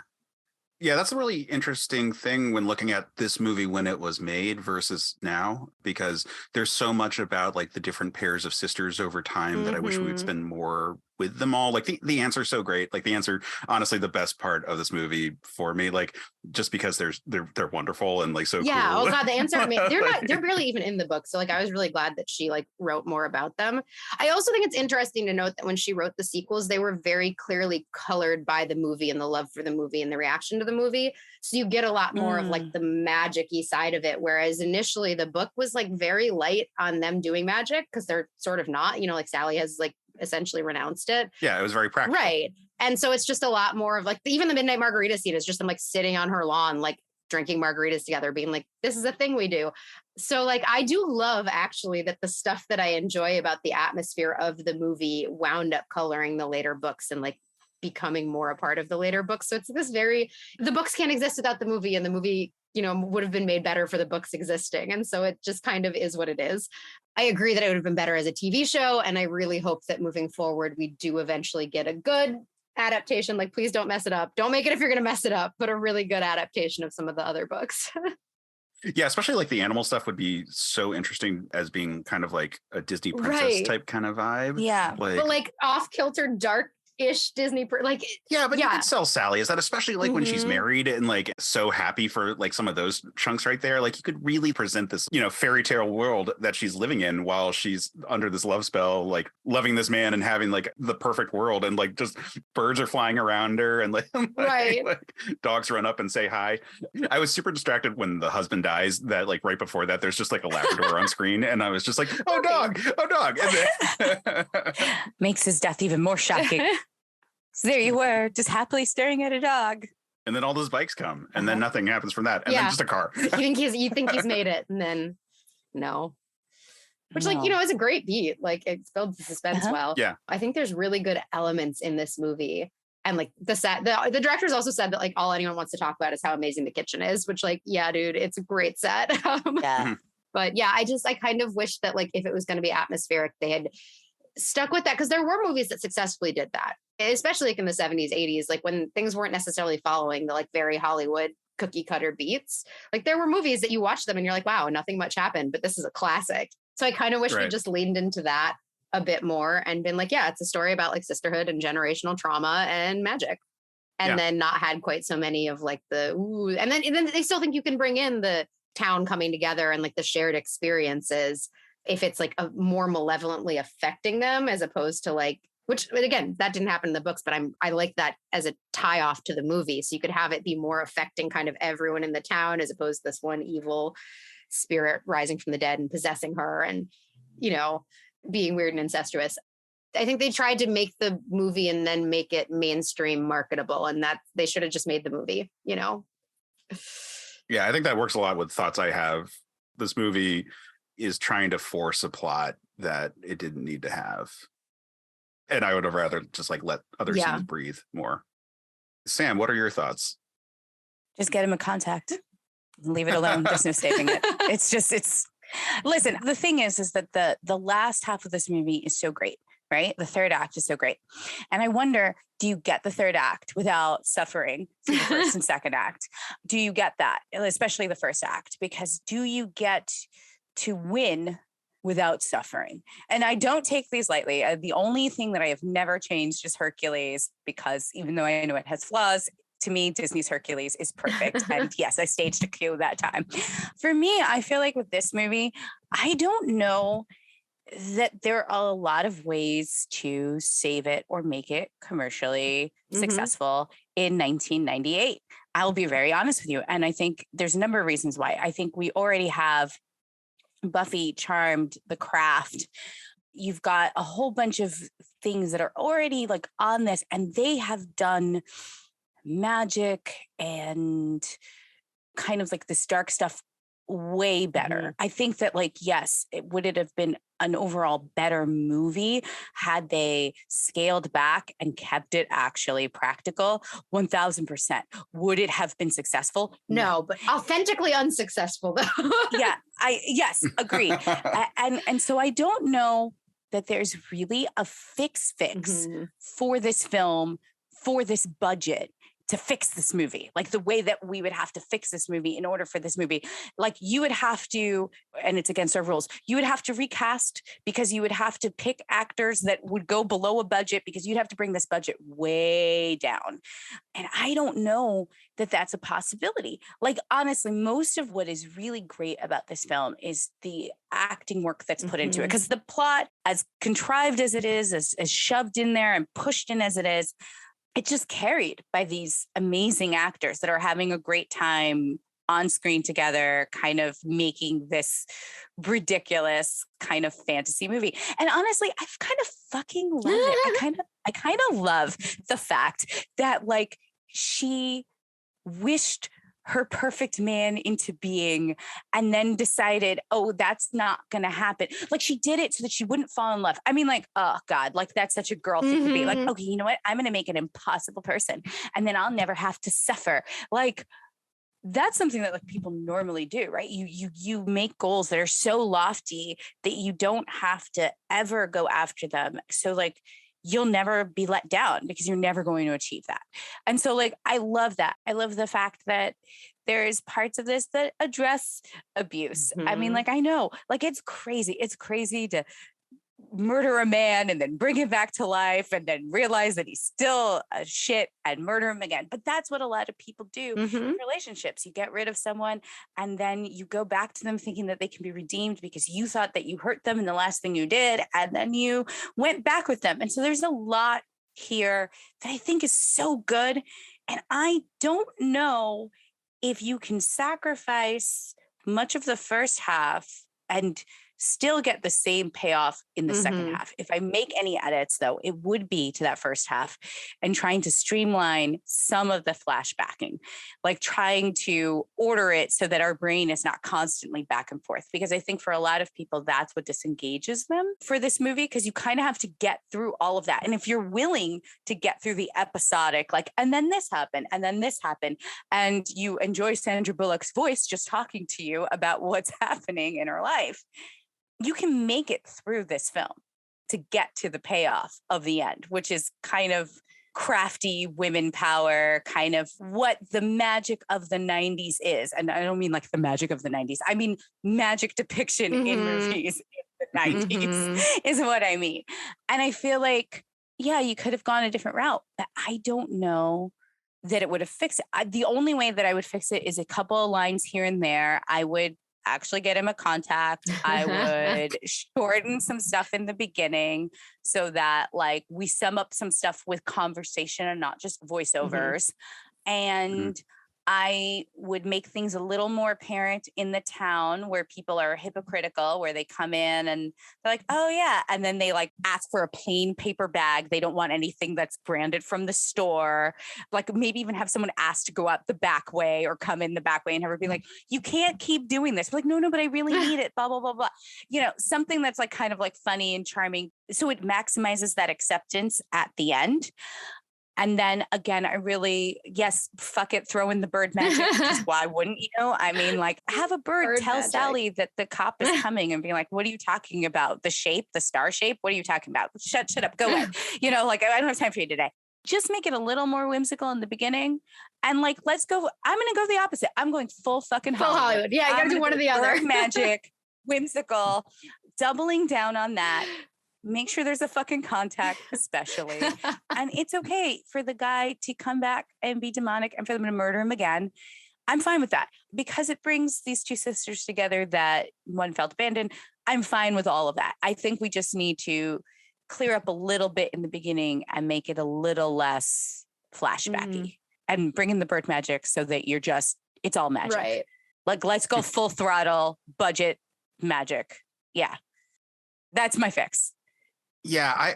that's a really interesting thing when looking at this movie when it was made versus now, because there's so much about like the different pairs of sisters over time that I wish we would spend more with them all. Like the answer's so great. Like the answer, honestly, the best part of this movie for me, like just because they're wonderful and like so yeah. cool. Oh God, the answer. They're barely even in the book. So like I was really glad that she like wrote more about them. I also think it's interesting to note that when she wrote the sequels, they were very clearly colored by the movie and the love for the movie and the reaction to the movie. So you get a lot more of like the magic-y side of it. Whereas initially the book was like very light on them doing magic because they're sort of not, you know, like Sally has like essentially renounced it. Yeah, it was very practical. Right. And so it's just a lot more of like, even the midnight margarita scene is just them like sitting on her lawn, like drinking margaritas together, being like, this is a thing we do. So like, I do love actually that the stuff that I enjoy about the atmosphere of the movie wound up coloring the later books and like becoming more a part of the later books. So it's this the books can't exist without the movie, and the movie, you know, would have been made better for the books existing. And so it just kind of is what it is. I agree that it would have been better as a TV show. And I really hope that moving forward, we do eventually get a good adaptation. Like, please don't mess it up. Don't make it if you're going to mess it up, but a really good adaptation of some of the other books. Yeah, especially like the animal stuff would be so interesting as being kind of like a Disney princess type kind of vibe. Yeah. Like, but like off-kilter, dark-ish Disney, yeah, but you could sell Sally. Is that especially like when she's married and like so happy for like some of those chunks right there? Like you could really present this, you know, fairy tale world that she's living in while she's under this love spell, like loving this man and having like the perfect world, and like just birds are flying around her and like, like dogs run up and say hi. I was super distracted when the husband dies. That like right before that, there's just like a Labrador on screen, and I was just like, oh dog, and then makes his death even more shocking. So there you were, just happily staring at a dog. And then all those bikes come, and then nothing happens from that. And then just a car. You think he's made it, and then no. Which, like, you know, is a great beat. Like, it builds the suspense well. Yeah. I think there's really good elements in this movie. And like the set, the directors also said that like all anyone wants to talk about is how amazing the kitchen is, which like, yeah, dude, it's a great set. But yeah, I kind of wish that like if it was going to be atmospheric, they had stuck with that, because there were movies that successfully did that, especially like in the 70s, 80s, like when things weren't necessarily following the like very Hollywood cookie cutter beats. Like there were movies that you watch them and you're like, wow, nothing much happened, but this is a classic. So I kind of wish we just leaned into that a bit more and been like, yeah, it's a story about like sisterhood and generational trauma and magic. And then not had quite so many of like the, ooh, and then they still think you can bring in the town coming together and like the shared experiences if it's like a more malevolently affecting them, as opposed to like, which again, that didn't happen in the books, but I like that as a tie off to the movie. So you could have it be more affecting kind of everyone in the town, as opposed to this one evil spirit rising from the dead and possessing her and, you know, being weird and incestuous. I think they tried to make the movie and then make it mainstream marketable, and that they should have just made the movie, you know? Yeah, I think that works a lot with thoughts I have. This movie is trying to force a plot that it didn't need to have. And I would have rather just like let other scenes breathe more. Sam, what are your thoughts? Just get him a contact. Leave it alone. There's no saving it. Listen, the thing is that the last half of this movie is so great, right? The third act is so great. And I wonder, do you get the third act without suffering through the first and second act? Do you get that? Especially the first act, because do you get to win without suffering? And I don't take these lightly. The only thing that I have never changed is Hercules, because even though I know it has flaws, to me, Disney's Hercules is perfect. And yes, I staged a coup that time. For me, I feel like with this movie, I don't know that there are a lot of ways to save it or make it commercially successful in 1998. I'll be very honest with you. And I think there's a number of reasons why. I think we already have Buffy, Charmed, The Craft. You've got a whole bunch of things that are already like on this, and they have done magic and kind of like this dark stuff way better. I think that like, yes, would it have been an overall better movie had they scaled back and kept it actually practical? 1000%. Would it have been successful? No, but authentically unsuccessful though. Yes, agree. And so I don't know that there's really a fix for this film, for this budget, to fix this movie, like the way that we would have to fix this movie in order for this movie. Like you would have to, and it's against our rules, you would have to recast because you would have to pick actors that would go below a budget because you'd have to bring this budget way down. And I don't know that that's a possibility. Like, honestly, most of what is really great about this film is the acting work that's put into it. Because the plot, as contrived as it is, as shoved in there and pushed in as it is, it's just carried by these amazing actors that are having a great time on screen together, kind of making this ridiculous kind of fantasy movie. And honestly, I've kind of fucking loved it. I kind of love the fact that like she wished her perfect man into being and then decided, oh, that's not going to happen. Like she did it so that she wouldn't fall in love. I mean, like, oh God, like that's such a girl thing to be like, okay, you know what? I'm going to make an impossible person and then I'll never have to suffer. Like that's something that like people normally do, right? You make goals that are so lofty that you don't have to ever go after them. So like, you'll never be let down because you're never going to achieve that. And so like, I love that. I love the fact that there's parts of this that address abuse. I mean, like, I know, like, it's crazy. It's crazy to murder a man and then bring him back to life and then realize that he's still a shit and murder him again. But that's what a lot of people do in relationships. You get rid of someone and then you go back to them thinking that they can be redeemed because you thought that you hurt them in the last thing you did. And then you went back with them. And so there's a lot here that I think is so good. And I don't know if you can sacrifice much of the first half and still get the same payoff in the second half. If I make any edits, though, it would be to that first half and trying to streamline some of the flashbacking, like trying to order it so that our brain is not constantly back and forth. Because I think for a lot of people, that's what disengages them for this movie, because you kind of have to get through all of that. And if you're willing to get through the episodic, like, and then this happened, and then this happened, and you enjoy Sandra Bullock's voice just talking to you about what's happening in her life, you can make it through this film to get to the payoff of the end, which is kind of crafty women power, kind of what the magic of the 90s is. And I don't mean like the magic of the 90s. I mean magic depiction in movies in the 90s is what I mean. And I feel like, yeah, you could have gone a different route, but I don't know that it would have fixed it. The only way that I would fix it is a couple of lines here and there. I would actually get him a contact. I would shorten some stuff in the beginning so that like we sum up some stuff with conversation and not just voiceovers. And I would make things a little more apparent in the town where people are hypocritical, where they come in and they're like, oh yeah. And then they like ask for a plain paper bag. They don't want anything that's branded from the store. Like maybe even have someone ask to go out the back way or come in the back way and have her be like, you can't keep doing this. Like, no, but I really need it, blah, blah, blah, blah. You know, something that's like kind of like funny and charming. So it maximizes that acceptance at the end. And then again, I really, yes, fuck it, throw in the bird magic. Because why wouldn't you know? I mean, like, have a bird tell magic. Sally that the cop is coming and be like, what are you talking about? The shape, the star shape? What are you talking about? Shut up, go away. You know, like, I don't have time for you today. Just make it a little more whimsical in the beginning. And like, let's go. I'm going to go the opposite. I'm going full fucking Hollywood. Yeah, you got to do one or the other. Bird magic, whimsical, doubling down on that. Make sure there's a fucking contact, especially. And it's okay for the guy to come back and be demonic and for them to murder him again. I'm fine with that because it brings these two sisters together that one felt abandoned. I'm fine with all of that. I think we just need to clear up a little bit in the beginning and make it a little less flashbacky and bring in the bird magic so that you're just, it's all magic. Right. Like, let's go full throttle, budget magic. Yeah. That's my fix. Yeah,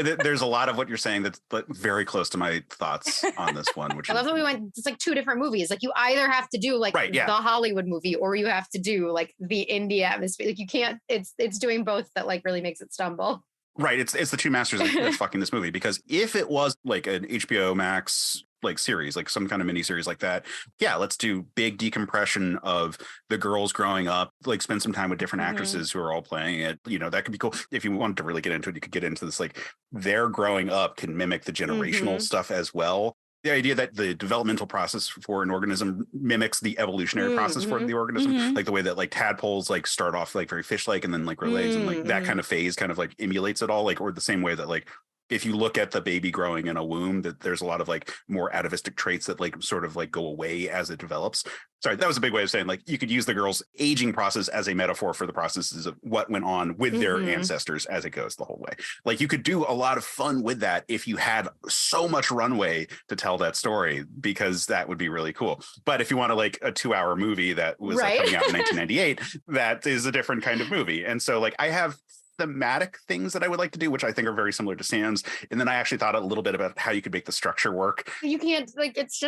there's a lot of what you're saying that's very close to my thoughts on this one. Which I love that we went. It's like two different movies. Like you either have to do like the Hollywood movie, or you have to do like the indie atmosphere. Like you can't. It's doing both that like really makes it stumble. Right. It's the two masters that's fucking this movie, because if it was like an HBO Max like series, like some kind of mini series like that, yeah, let's do big decompression of the girls growing up, like spend some time with different actresses who are all playing it. You know, that could be cool. If you wanted to really get into it, you could get into this, like their growing up can mimic the generational stuff as well. The idea that the developmental process for an organism mimics the evolutionary process for the organism, like the way that like tadpoles like start off like very fish-like and then like grow legs, and like that kind of phase kind of like emulates it all, like, or the same way that like if you look at the baby growing in a womb, that there's a lot of like more atavistic traits that like sort of like go away as it develops. Sorry, that was a big way of saying like you could use the girl's aging process as a metaphor for the processes of what went on with their ancestors as it goes the whole way. Like you could do a lot of fun with that if you had so much runway to tell that story, because that would be really cool. But if you want to like a 2-hour movie that was like, coming out in 1998, that is a different kind of movie. And so like I have thematic things that I would like to do, which I think are very similar to Sam's. And then I actually thought a little bit about how you could make the structure work. You can't, like, it's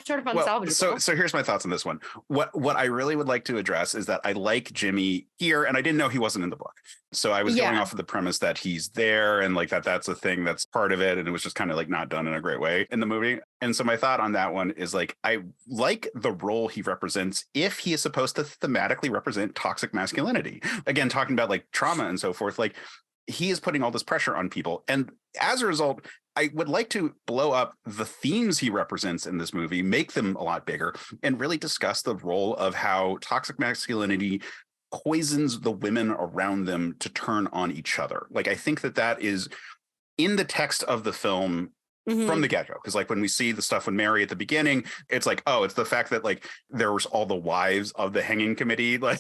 sort of unsalvageable. So here's my thoughts on this one. What I really would like to address is that I like Jimmy here, and I didn't know he wasn't in the book. So I was going off of the premise that he's there and like that's a thing that's part of it. And it was just kind of like not done in a great way in the movie. And so my thought on that one is like, I like the role he represents if he is supposed to thematically represent toxic masculinity. Again, talking about like trauma and so forth, like he is putting all this pressure on people. And as a result, I would like to blow up the themes he represents in this movie, make them a lot bigger, and really discuss the role of how toxic masculinity poisons the women around them to turn on each other. Like, I think that is in the text of the film from the get-go, because like when we see the stuff with Mary at the beginning, it's like, oh, it's the fact that like there was all the wives of the hanging committee, like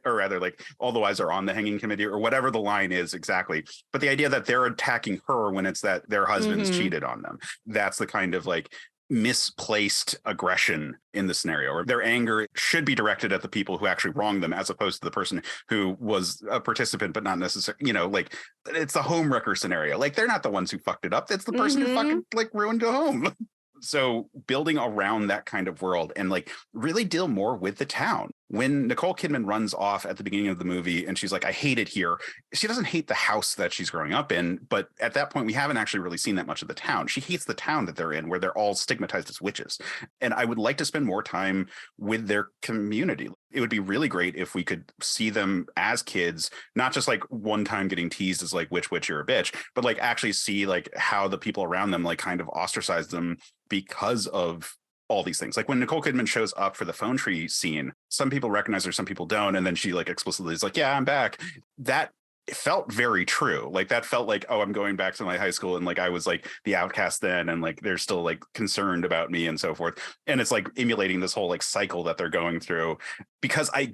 or rather like all the wives are on the hanging committee or whatever the line is exactly. But the idea that they're attacking her when it's that their husbands cheated on them, that's the kind of like misplaced aggression in the scenario, or their anger should be directed at the people who actually wronged them, as opposed to the person who was a participant but not necessarily, you know, like it's the home wrecker scenario. Like they're not the ones who fucked it up, it's the person who fucking like ruined a home. So building around that kind of world and like really deal more with the town. When Nicole Kidman runs off at the beginning of the movie and she's like, I hate it here. She doesn't hate the house that she's growing up in. But at that point, we haven't actually really seen that much of the town. She hates the town that they're in, where they're all stigmatized as witches. And I would like to spend more time with their community. It would be really great if we could see them as kids, not just like one time getting teased as like, witch, you're a bitch, but like actually see like how the people around them like kind of ostracize them because of all these things. Like when Nicole Kidman shows up for the phone tree scene, some people recognize her, some people don't. And then she like explicitly is like, yeah, I'm back. That felt very true. Like that felt like, oh, I'm going back to my high school. And like, I was like the outcast then. And like, they're still like concerned about me and so forth. And it's like emulating this whole like cycle that they're going through. Because I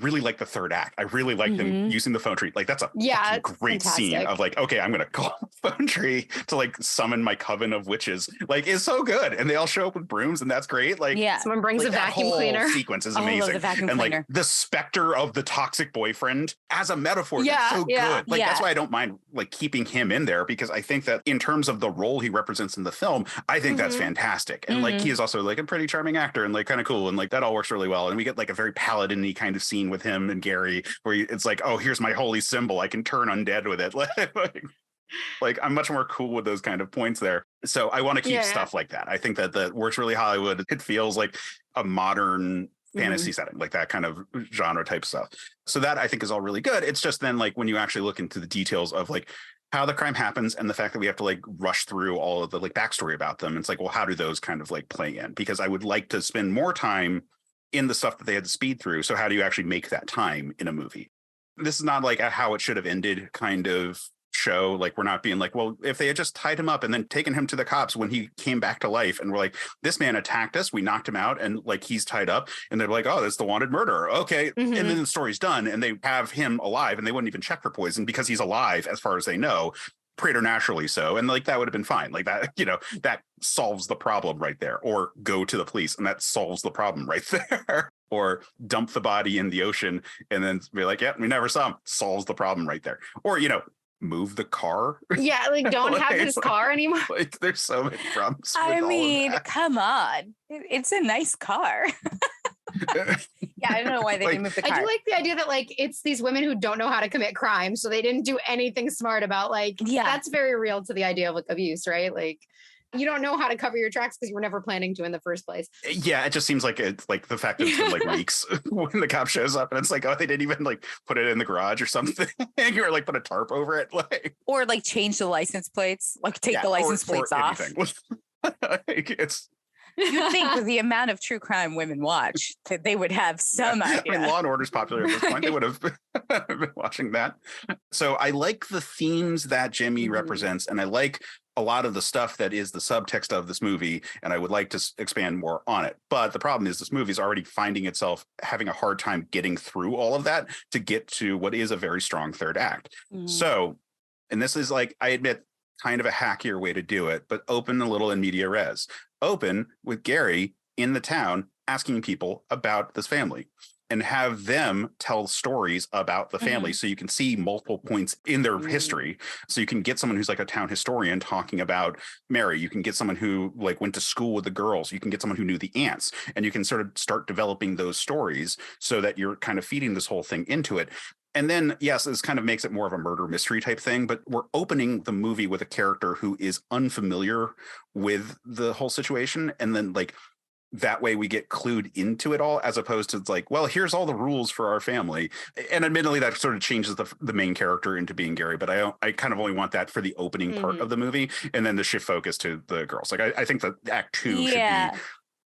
really like the third act. I really like them using the phone tree. Like that's a great scene of like, okay, I'm going to call the phone tree to like summon my coven of witches. Like it's so good. And they all show up with brooms and that's great. Like someone brings a vacuum cleaner. Sequence is amazing. And like the specter of the toxic boyfriend as a metaphor. That's so good. Like that's why I don't mind like keeping him in there, because I think that in terms of the role he represents in the film, I think that's fantastic. And like he is also like a pretty charming actor and like kind of cool, and like that all works really well. And we get like a very paladin-y kind of scene with him and Gary where it's like, oh, here's my holy symbol, I can turn undead with it. Like I'm much more cool with those kind of points there. So I want to keep stuff like that. I think that works really Hollywood. It feels like a modern fantasy setting, like that kind of genre type stuff. So that I think is all really good. It's just then like when you actually look into the details of like how the crime happens and the fact that we have to like rush through all of the like backstory about them, it's like, well, how do those kind of like play in? Because I would like to spend more time in the stuff that they had to speed through. So how do you actually make that time in a movie? This is not like a how it should have ended kind of show. Like we're not being like, well, if they had just tied him up and then taken him to the cops when he came back to life and we're like, this man attacked us, we knocked him out and like he's tied up, and they're like, oh, that's the wanted murderer, okay. And then the story's done and they have him alive and they wouldn't even check for poison because he's alive as far as they know, preternaturally so, and like that would have been fine. Like that, you know, that solves the problem right there. Or go to the police and that solves the problem right there. Or dump the body in the ocean and then be like, yeah, we never saw him, solves the problem right there. Or, you know, move the car. Yeah, like don't have his car anymore. Like there's so many problems. I mean, come on. It's a nice car. Yeah, I don't know why they didn't move the car. I do like the idea that like it's these women who don't know how to commit crime, so they didn't do anything smart about like that's very real to the idea of like abuse, right? Like You don't know how to cover your tracks because you were never planning to in the first place. Yeah, it just seems like it's like the fact that it's been like weeks when the cop shows up and it's like, oh, they didn't even like put it in the garage or something. Or like put a tarp over it. Like, or like change the license plates, like take the license plates off. Like, it's You'd think with the amount of true crime women watch that they would have some idea. I mean, Law and Order's popular at this point. They would have been watching that. So I like the themes that Jimmy represents, and I like a lot of the stuff that is the subtext of this movie, and I would like to expand more on it. But the problem is this movie is already finding itself having a hard time getting through all of that to get to what is a very strong third act. So, and this is like, I admit, kind of a hackier way to do it, but open a little in media res. Open with Gary in the town asking people about this family and have them tell stories about the family so you can see multiple points in their history. So you can get someone who's like a town historian talking about Mary. You can get someone who like went to school with the girls. You can get someone who knew the aunts, and you can sort of start developing those stories so that you're kind of feeding this whole thing into it. And then, yes, this kind of makes it more of a murder mystery type thing, but we're opening the movie with a character who is unfamiliar with the whole situation. And then like that way we get clued into it all, as opposed to it's like, well, here's all the rules for our family. And admittedly, that sort of changes the main character into being Gary. But I kind of only want that for the opening part of the movie, and then to shift focus to the girls. Like I think that Act 2 should be,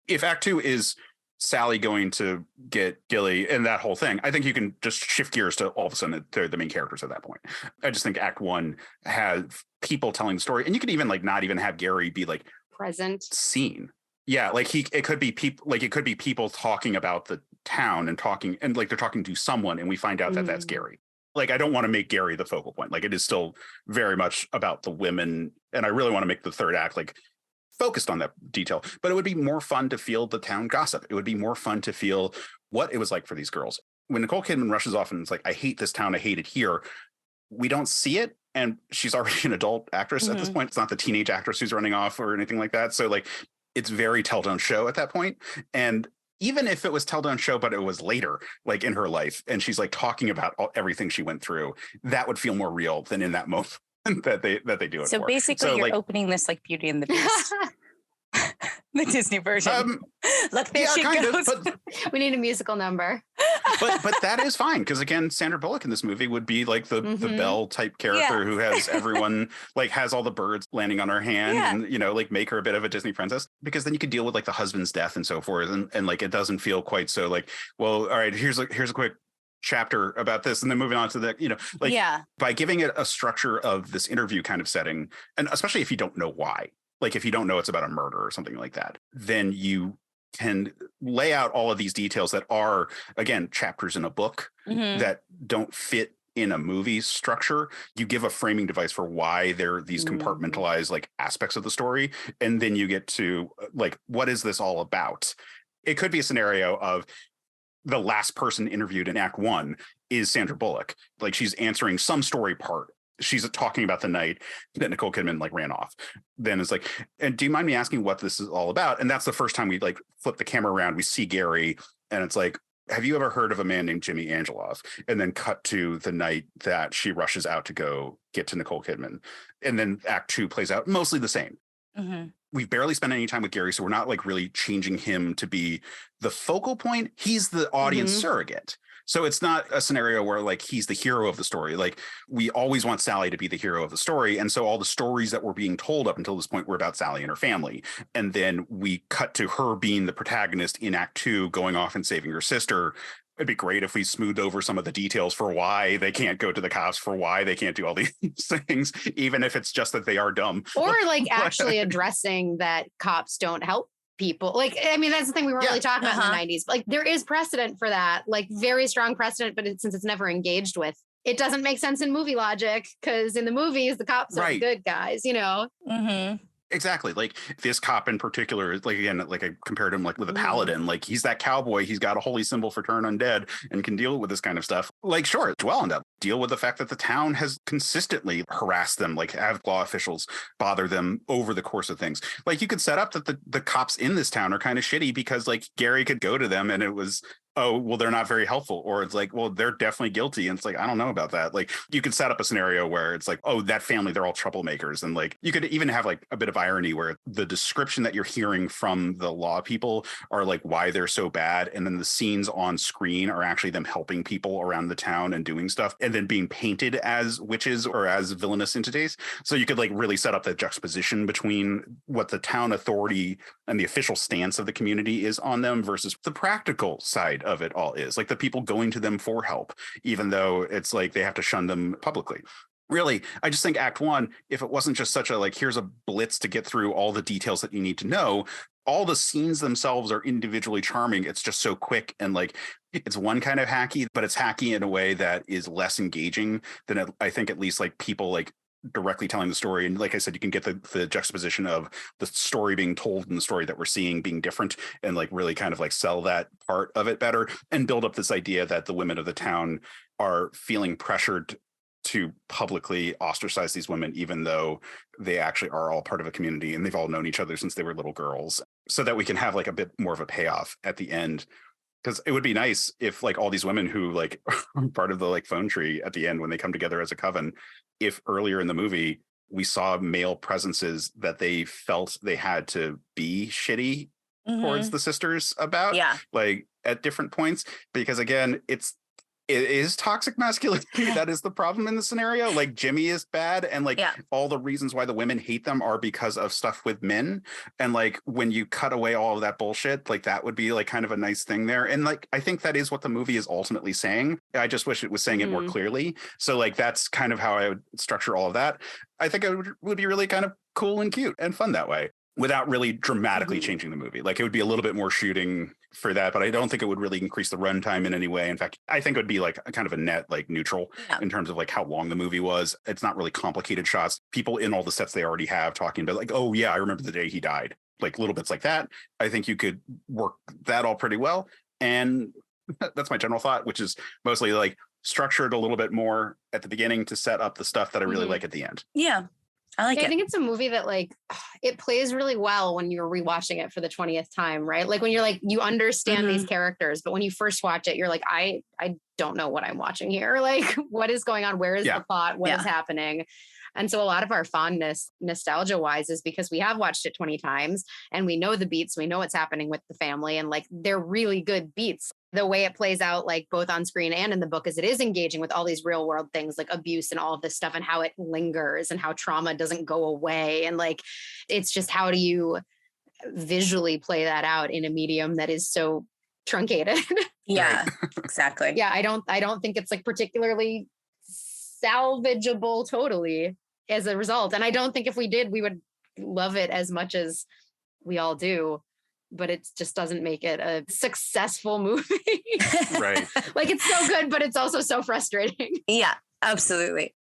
if Act 2 is Sally going to get Gilly and that whole thing, I think you can just shift gears to all of a sudden they're the main characters at that point. I just think Act 1 has people telling the story, and you could even like not even have Gary be like present scene. Yeah, like it could be people talking about the town and talking, and like they're talking to someone, and we find out that that's Gary. Like, I don't want to make Gary the focal point. Like, it is still very much about the women, and I really want to make the third act like focused on that detail. But it would be more fun to feel the town gossip. It would be more fun to feel what it was like for these girls. When Nicole Kidman rushes off and it's like, I hate this town, I hate it here, we don't see it. And she's already an adult actress at this point. It's not the teenage actress who's running off or anything like that. So like, it's very tell don't show at that point. And even if it was tell don't show, but it was later, like in her life, and she's like talking about everything she went through, that would feel more real than in that moment that they do it. So for. basically, you're opening this like Beauty and the Beast. The Disney version. Look, there she goes. But, we need a musical number. but that is fine, because again, Sandra Bullock in this movie would be like the Belle type character who has everyone like has all the birds landing on her hand and you know, like make her a bit of a Disney princess, because then you could deal with like the husband's death and so forth, and like it doesn't feel quite so like, well, all right, here's a quick chapter about this and then moving on to the, you know, like by giving it a structure of this interview kind of setting, and especially if you don't know why. Like if you don't know it's about a murder or something like that, then you can lay out all of these details that are, again, chapters in a book that don't fit in a movie structure. You give a framing device for why there are these compartmentalized like aspects of the story. And then you get to like, what is this all about? It could be a scenario of the last person interviewed in Act 1 is Sandra Bullock. Like she's answering some story part. She's talking about the night that Nicole Kidman like ran off. Then it's like, and do you mind me asking what this is all about? And that's the first time we like flip the camera around. We see Gary, and it's like, have you ever heard of a man named Jimmy Angeloff? And then cut to the night that she rushes out to go get to Nicole Kidman. And then Act 2 plays out mostly the same. We've barely spent any time with Gary, so we're not like really changing him to be the focal point. He's the audience surrogate. So it's not a scenario where like he's the hero of the story. Like we always want Sally to be the hero of the story. And so all the stories that were being told up until this point were about Sally and her family. And then we cut to her being the protagonist in Act 2, going off and saving her sister. It'd be great if we smoothed over some of the details for why they can't go to the cops, for why they can't do all these things, even if it's just that they are dumb. Or like actually addressing that cops don't help people. Like, I mean, that's the thing we weren't really talking about in the 90s. Like there is precedent for that, like very strong precedent, but since it's never engaged with, it doesn't make sense in movie logic, because in the movies, the cops are the good guys, you know? Exactly. Like this cop in particular, like again, like I compared him like with a paladin, like he's that cowboy, he's got a holy symbol for turn undead and can deal with this kind of stuff. Like, sure, dwell on that. Deal with the fact that the town has consistently harassed them, like have law officials bother them over the course of things. Like you could set up that the cops in this town are kind of shitty because like Gary could go to them and it was oh, well, they're not very helpful. Or it's like, well, they're definitely guilty. And it's like, I don't know about that. Like you could set up a scenario where it's like, oh, that family, they're all troublemakers. And like you could even have like a bit of irony where the description that you're hearing from the law people are like why they're so bad. And then the scenes on screen are actually them helping people around the town and doing stuff and then being painted as witches or as villainous entities. So you could like really set up the juxtaposition between what the town authority and the official stance of the community is on them versus the practical side of it all is like the people going to them for help, even though it's like they have to shun them publicly. Really, I just think Act One, if it wasn't just such a like, here's a blitz to get through all the details that you need to know, all the scenes themselves are individually charming. It's just so quick and like it's one kind of hacky, but it's hacky in a way that is less engaging than I think at least like people like directly telling the story. And like I said, you can get the juxtaposition of the story being told and the story that we're seeing being different and like really kind of like sell that part of it better and build up this idea that the women of the town are feeling pressured to publicly ostracize these women, even though they actually are all part of a community and they've all known each other since they were little girls, so that we can have like a bit more of a payoff at the end. Because it would be nice if like all these women who like are part of the like phone tree at the end when they come together as a coven, if earlier in the movie we saw male presences that they felt they had to be shitty towards the sisters about, like at different points, because again, it is toxic masculinity that is the problem in the scenario. Like Jimmy is bad and like all the reasons why the women hate them are because of stuff with men. And like when you cut away all of that bullshit, like that would be like kind of a nice thing there. And like I think that is what the movie is ultimately saying. I just wish it was saying it more clearly. So like that's kind of how I would structure all of that. I think it would be really kind of cool and cute and fun that way, without really dramatically changing the movie. Like it would be a little bit more shooting for that, but I don't think it would really increase the runtime in any way. In fact, I think it would be like a kind of a net, like neutral in terms of like how long the movie was. It's not really complicated shots. People in all the sets they already have talking about like, oh yeah, I remember the day he died. Like little bits like that. I think you could work that all pretty well. And that's my general thought, which is mostly like structured a little bit more at the beginning to set up the stuff that I really like at the end. Yeah. I like it. I think it's a movie that like it plays really well when you're rewatching it for the 20th time, right? Like when you're like, you understand these characters, but when you first watch it, you're like, I don't know what I'm watching here. Like what is going on? Where is the plot? What is happening? And so a lot of our fondness, nostalgia wise, is because we have watched it 20 times and we know the beats, we know what's happening with the family, and like they're really good beats. The way it plays out, like both on screen and in the book, is it is engaging with all these real world things like abuse and all of this stuff and how it lingers and how trauma doesn't go away. And like, it's just, how do you visually play that out in a medium that is so truncated? Yeah, exactly. Yeah. I don't think it's like particularly salvageable totally as a result. And I don't think if we did, we would love it as much as we all do. But it just doesn't make it a successful movie. Right. Like it's so good, but it's also so frustrating. Yeah, absolutely.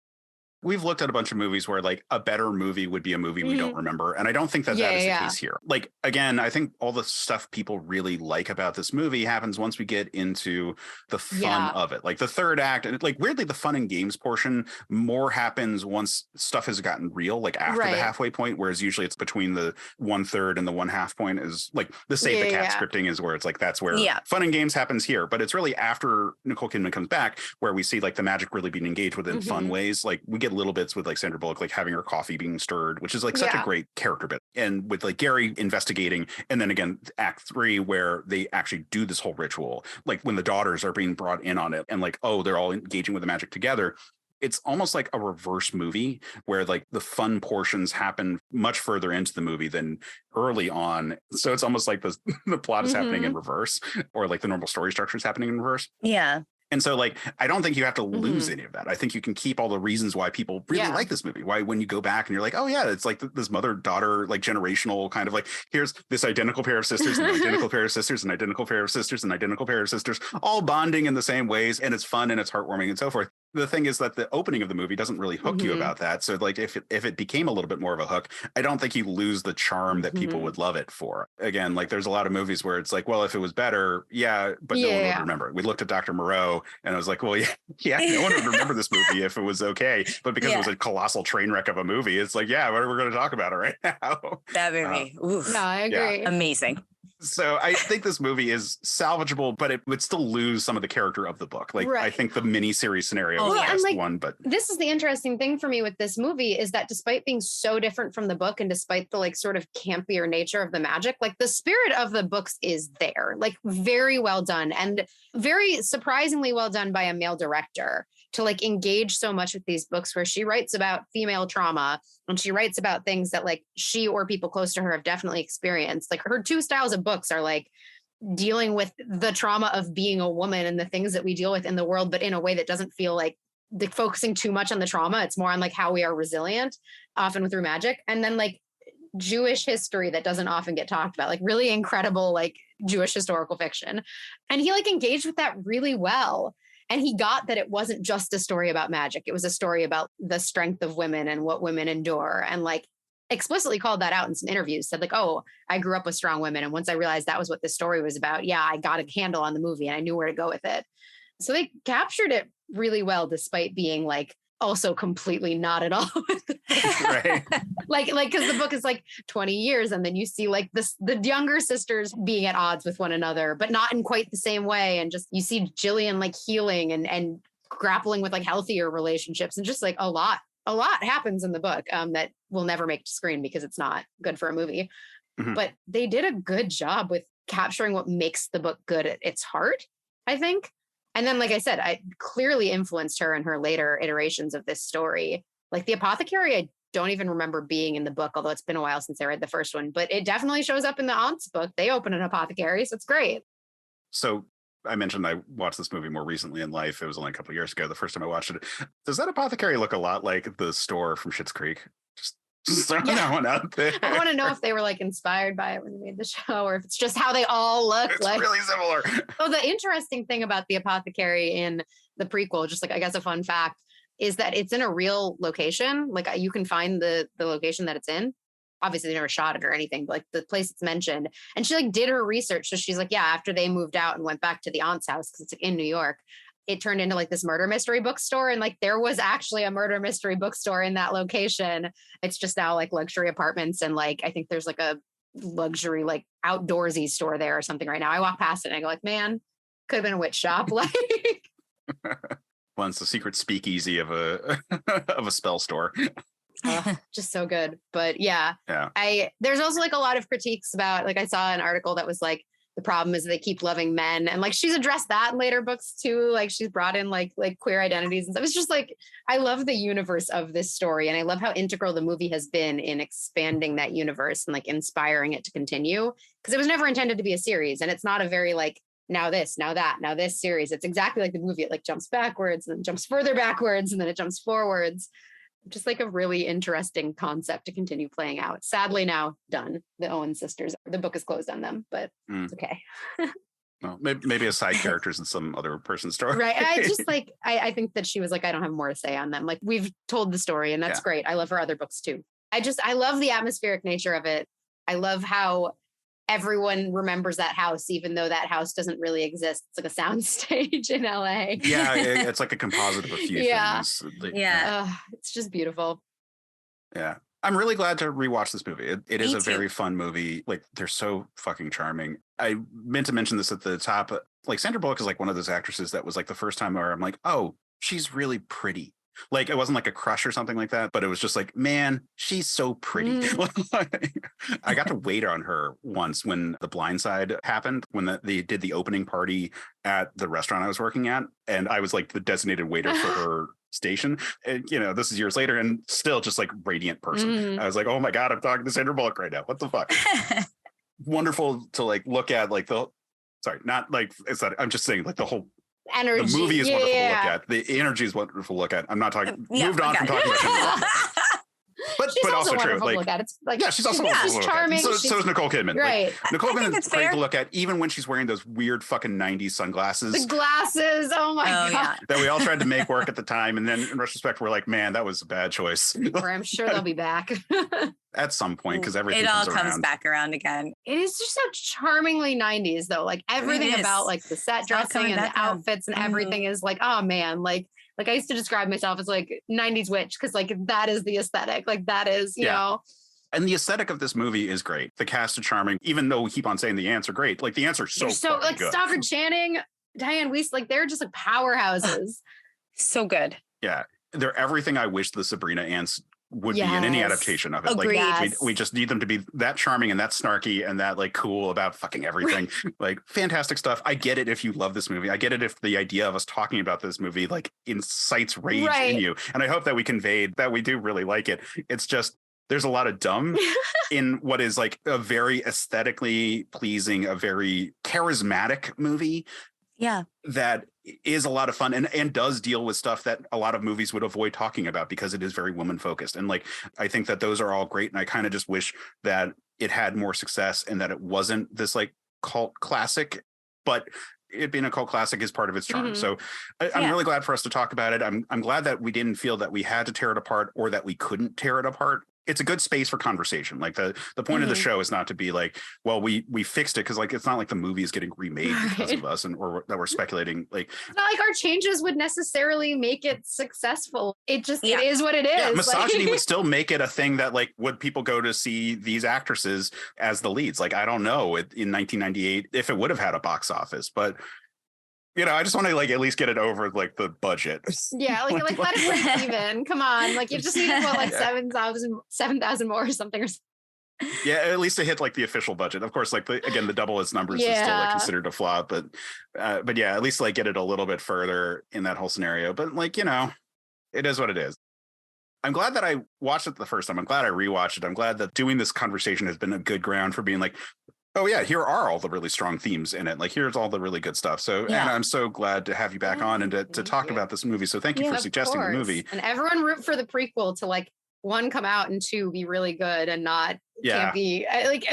We've looked at a bunch of movies where like a better movie would be a movie we don't remember. And I don't think that that is the case here. Like, again, I think all the stuff people really like about this movie happens once we get into the fun of it. Like the third act, and like weirdly, the fun and games portion more happens once stuff has gotten real, like after the halfway point, whereas usually it's between the 1/3 and the 1/2 point is like the save the cat scripting is where it's like, that's where fun and games happens here. But it's really after Nicole Kidman comes back where we see like the magic really being engaged with in fun ways. Like we get little bits with like Sandra Bullock, like having her coffee being stirred, which is like such a great character bit. And with like Gary investigating, and then again, Act 3, where they actually do this whole ritual, like when the daughters are being brought in on it and like, oh, they're all engaging with the magic together. It's almost like a reverse movie where like the fun portions happen much further into the movie than early on. So it's almost like the plot is happening in reverse, or like the normal story structure is happening in reverse. Yeah. And so like, I don't think you have to lose any of that. I think you can keep all the reasons why people really like this movie. Why, when you go back and you're like, oh yeah, it's like this mother-daughter, like generational kind of like, here's this identical pair of sisters and an identical pair of sisters and identical pair of sisters and identical pair of sisters, all bonding in the same ways. And it's fun and it's heartwarming and so forth. The thing is that the opening of the movie doesn't really hook you about that. So like if it became a little bit more of a hook, I don't think you lose the charm that people would love it for. Again, like there's a lot of movies where it's like, well, if it was better, but no one would remember it. We looked at Dr. Moreau and I was like, well, no one would remember this movie if it was okay. But because it was a colossal train wreck of a movie, it's like, we're going to talk about it right now. That movie. No, I agree. Amazing. So I think this movie is salvageable, but it would still lose some of the character of the book. Like, Right. I think the miniseries scenario is the and best like, one, but this is the interesting thing for me with this movie is that despite being so different from the book and despite the like sort of campier nature of the magic, like the spirit of the books is there, like very well done and very surprisingly well done by a male director to like engage so much with these books where she writes about female trauma and she writes about things that like she or people close to her have definitely experienced. Like her two styles of books are like dealing with the trauma of being a woman and the things that we deal with in the world, but in a way that doesn't feel like focusing too much on the trauma. It's more on like how we are resilient, often through magic. And then like Jewish history that doesn't often get talked about, like really incredible, like Jewish historical fiction. And he like engaged with that really well. And he got that it wasn't just a story about magic. It was a story about the strength of women and what women endure. And like explicitly called that out in some interviews, said like, oh, I grew up with strong women. And once I realized that was what this story was about, yeah, I got a handle on the movie and I knew where to go with it. So they captured it really well, despite being like also completely not at all. right. like, because the book is like 20 years. And then you see like the younger sisters being at odds with one another, but not in quite the same way. And just, you see Jillian like healing and grappling with like healthier relationships and just like a lot happens in the book that will never make to screen because it's not good for a movie. Mhm. But they did a good job with capturing what makes the book good at its heart, I think. And then, like I said, I clearly influenced her in her later iterations of this story. Like the apothecary, I don't even remember being in the book, although it's been a while since I read the first one, but it definitely shows up in the aunt's book. They open an apothecary, so it's great. So I mentioned I watched this movie more recently in life. It was only a couple of years ago, the first time I watched it. Does that apothecary look a lot like the store from Schitt's Creek? Just throwing that one out there. I want to know if they were like inspired by it when they made the show, or if it's just how they all look. It's like really similar. So the interesting thing about the apothecary in the prequel, just like I guess a fun fact, is that it's in a real location. Like you can find the location that it's in. Obviously, they never shot it or anything, but like the place it's mentioned. And she like did her research. So she's like, yeah, after they moved out and went back to the aunt's house, because it's like in New York, it turned into like this murder mystery bookstore. And like there was actually a murder mystery bookstore in that location. It's just now like luxury apartments. And like I think there's like a luxury like outdoorsy store there or something right now. I walk past it and I go like, man, could have been a witch shop. Like One's the secret speakeasy of a of a spell store. just so good. But yeah, Yeah. There's also like a lot of critiques about, like I saw an article that was like, the problem is they keep loving men. And like, she's addressed that in later books too. Like she's brought in like queer identities and stuff. It's just like, I love the universe of this story. And I love how integral the movie has been in expanding that universe and like inspiring it to continue. Because it was never intended to be a series. And it's not a very like, now this, now that, now this series. It's exactly like the movie. It like jumps backwards and then jumps further backwards and then it jumps forwards. Just like a really interesting concept to continue playing out. Sadly now done. The Owen sisters, the book is closed on them, but it's okay. Well, maybe as side characters in some other person's story. Right. I just like, I think that she was like, I don't have more to say on them. Like we've told the story and that's great. I love her other books too. I love the atmospheric nature of it. I love how everyone remembers that house, even though that house doesn't really exist. It's like a sound stage in LA. Yeah, it's like a composite of a few things. It's just beautiful. Yeah. I'm really glad to rewatch this movie. It is Me a too. very fun movie. Like, they're so fucking charming. I meant to mention this at the top. Like, Sandra Bullock is like one of those actresses that was like the first time where I'm like, oh, she's really pretty. Like, it wasn't like a crush or something like that, but it was just like, man, she's so pretty. I got to wait on her once when The Blind Side happened, when they did the opening party at the restaurant I was working at. And I was like the designated waiter for her station. And, you know, this is years later and still just like radiant person. I was like, oh my God, I'm talking to Sandra Bullock right now. What the fuck? Wonderful to like look at like not like it's not, I'm just saying like the whole Energy. the movie is wonderful to look at. The energy is wonderful to look at. I'm not talking moved on from talking about Sandra Bullock. She's but also true. wonderful to look at. It's like, yeah, she's also wonderful to look charming. at. So is Nicole Kidman. Right. Like, Nicole Kidman is it's great fair. to look at, even when she's wearing those weird fucking 90s sunglasses The glasses. Oh my God. Yeah. that we all tried to make work at the time. And then in retrospect, we're like, man, that was a bad choice. Or I'm sure they'll be back. At some point, because everything It all comes comes around. back around again. It is just so charmingly 90s though. Like everything It is. about like the set It's all dressing coming and the back around. outfits and everything is like, oh man, like I used to describe myself as like 90s witch because like that is the aesthetic. Like that is, you know. And the aesthetic of this movie is great. The cast is charming, even though we keep on saying the ants are great. Like the ants are so like good. Stockard Channing, Diane Weiss, like they're just like powerhouses. So good. Yeah. They're everything I wish the Sabrina ants would be in any adaptation of it. Agreed. Like we just need them to be that charming and that snarky and that like cool about fucking everything. Like fantastic stuff. I get it if you love this movie. I get it if the idea of us talking about this movie like incites rage in you. And I hope that we conveyed that we do really like it. It's just there's a lot of dumb in what is like a very aesthetically pleasing, a very charismatic movie. Yeah. That is a lot of fun and does deal with stuff that a lot of movies would avoid talking about because it is very woman focused. And like, I think that those are all great. And I kind of just wish that it had more success and that it wasn't this like cult classic, but it being a cult classic is part of its charm. So I'm really glad for us to talk about it. I'm glad that we didn't feel that we had to tear it apart or that we couldn't tear it apart. It's a good space for conversation. Like the point of the show is not to be like, well, we fixed it because like it's not like the movie is getting remade because of us and or that we're speculating. Like it's not like our changes would necessarily make it successful. It just it is what it is. Yeah, misogyny would still make it a thing that like would people go to see these actresses as the leads? Like I don't know in 1998 if it would have had a box office, but you know, I just want to like at least get it over like the budget. Yeah, like let it break even. Come on, like you just need to put like 7,000 more or something. Yeah, at least to hit like the official budget. Of course, like the double its numbers is still like considered a flop, but yeah, at least like get it a little bit further in that whole scenario. But like you know, it is what it is. I'm glad that I watched it the first time. I'm glad I rewatched it. I'm glad that doing this conversation has been a good ground for being like, oh yeah, here are all the really strong themes in it. Like here's all the really good stuff. So Anna, I'm so glad to have you back on and to talk about this movie. So thank you for suggesting the movie. And everyone root for the prequel to like 1 come out and 2 be really good and not can't be like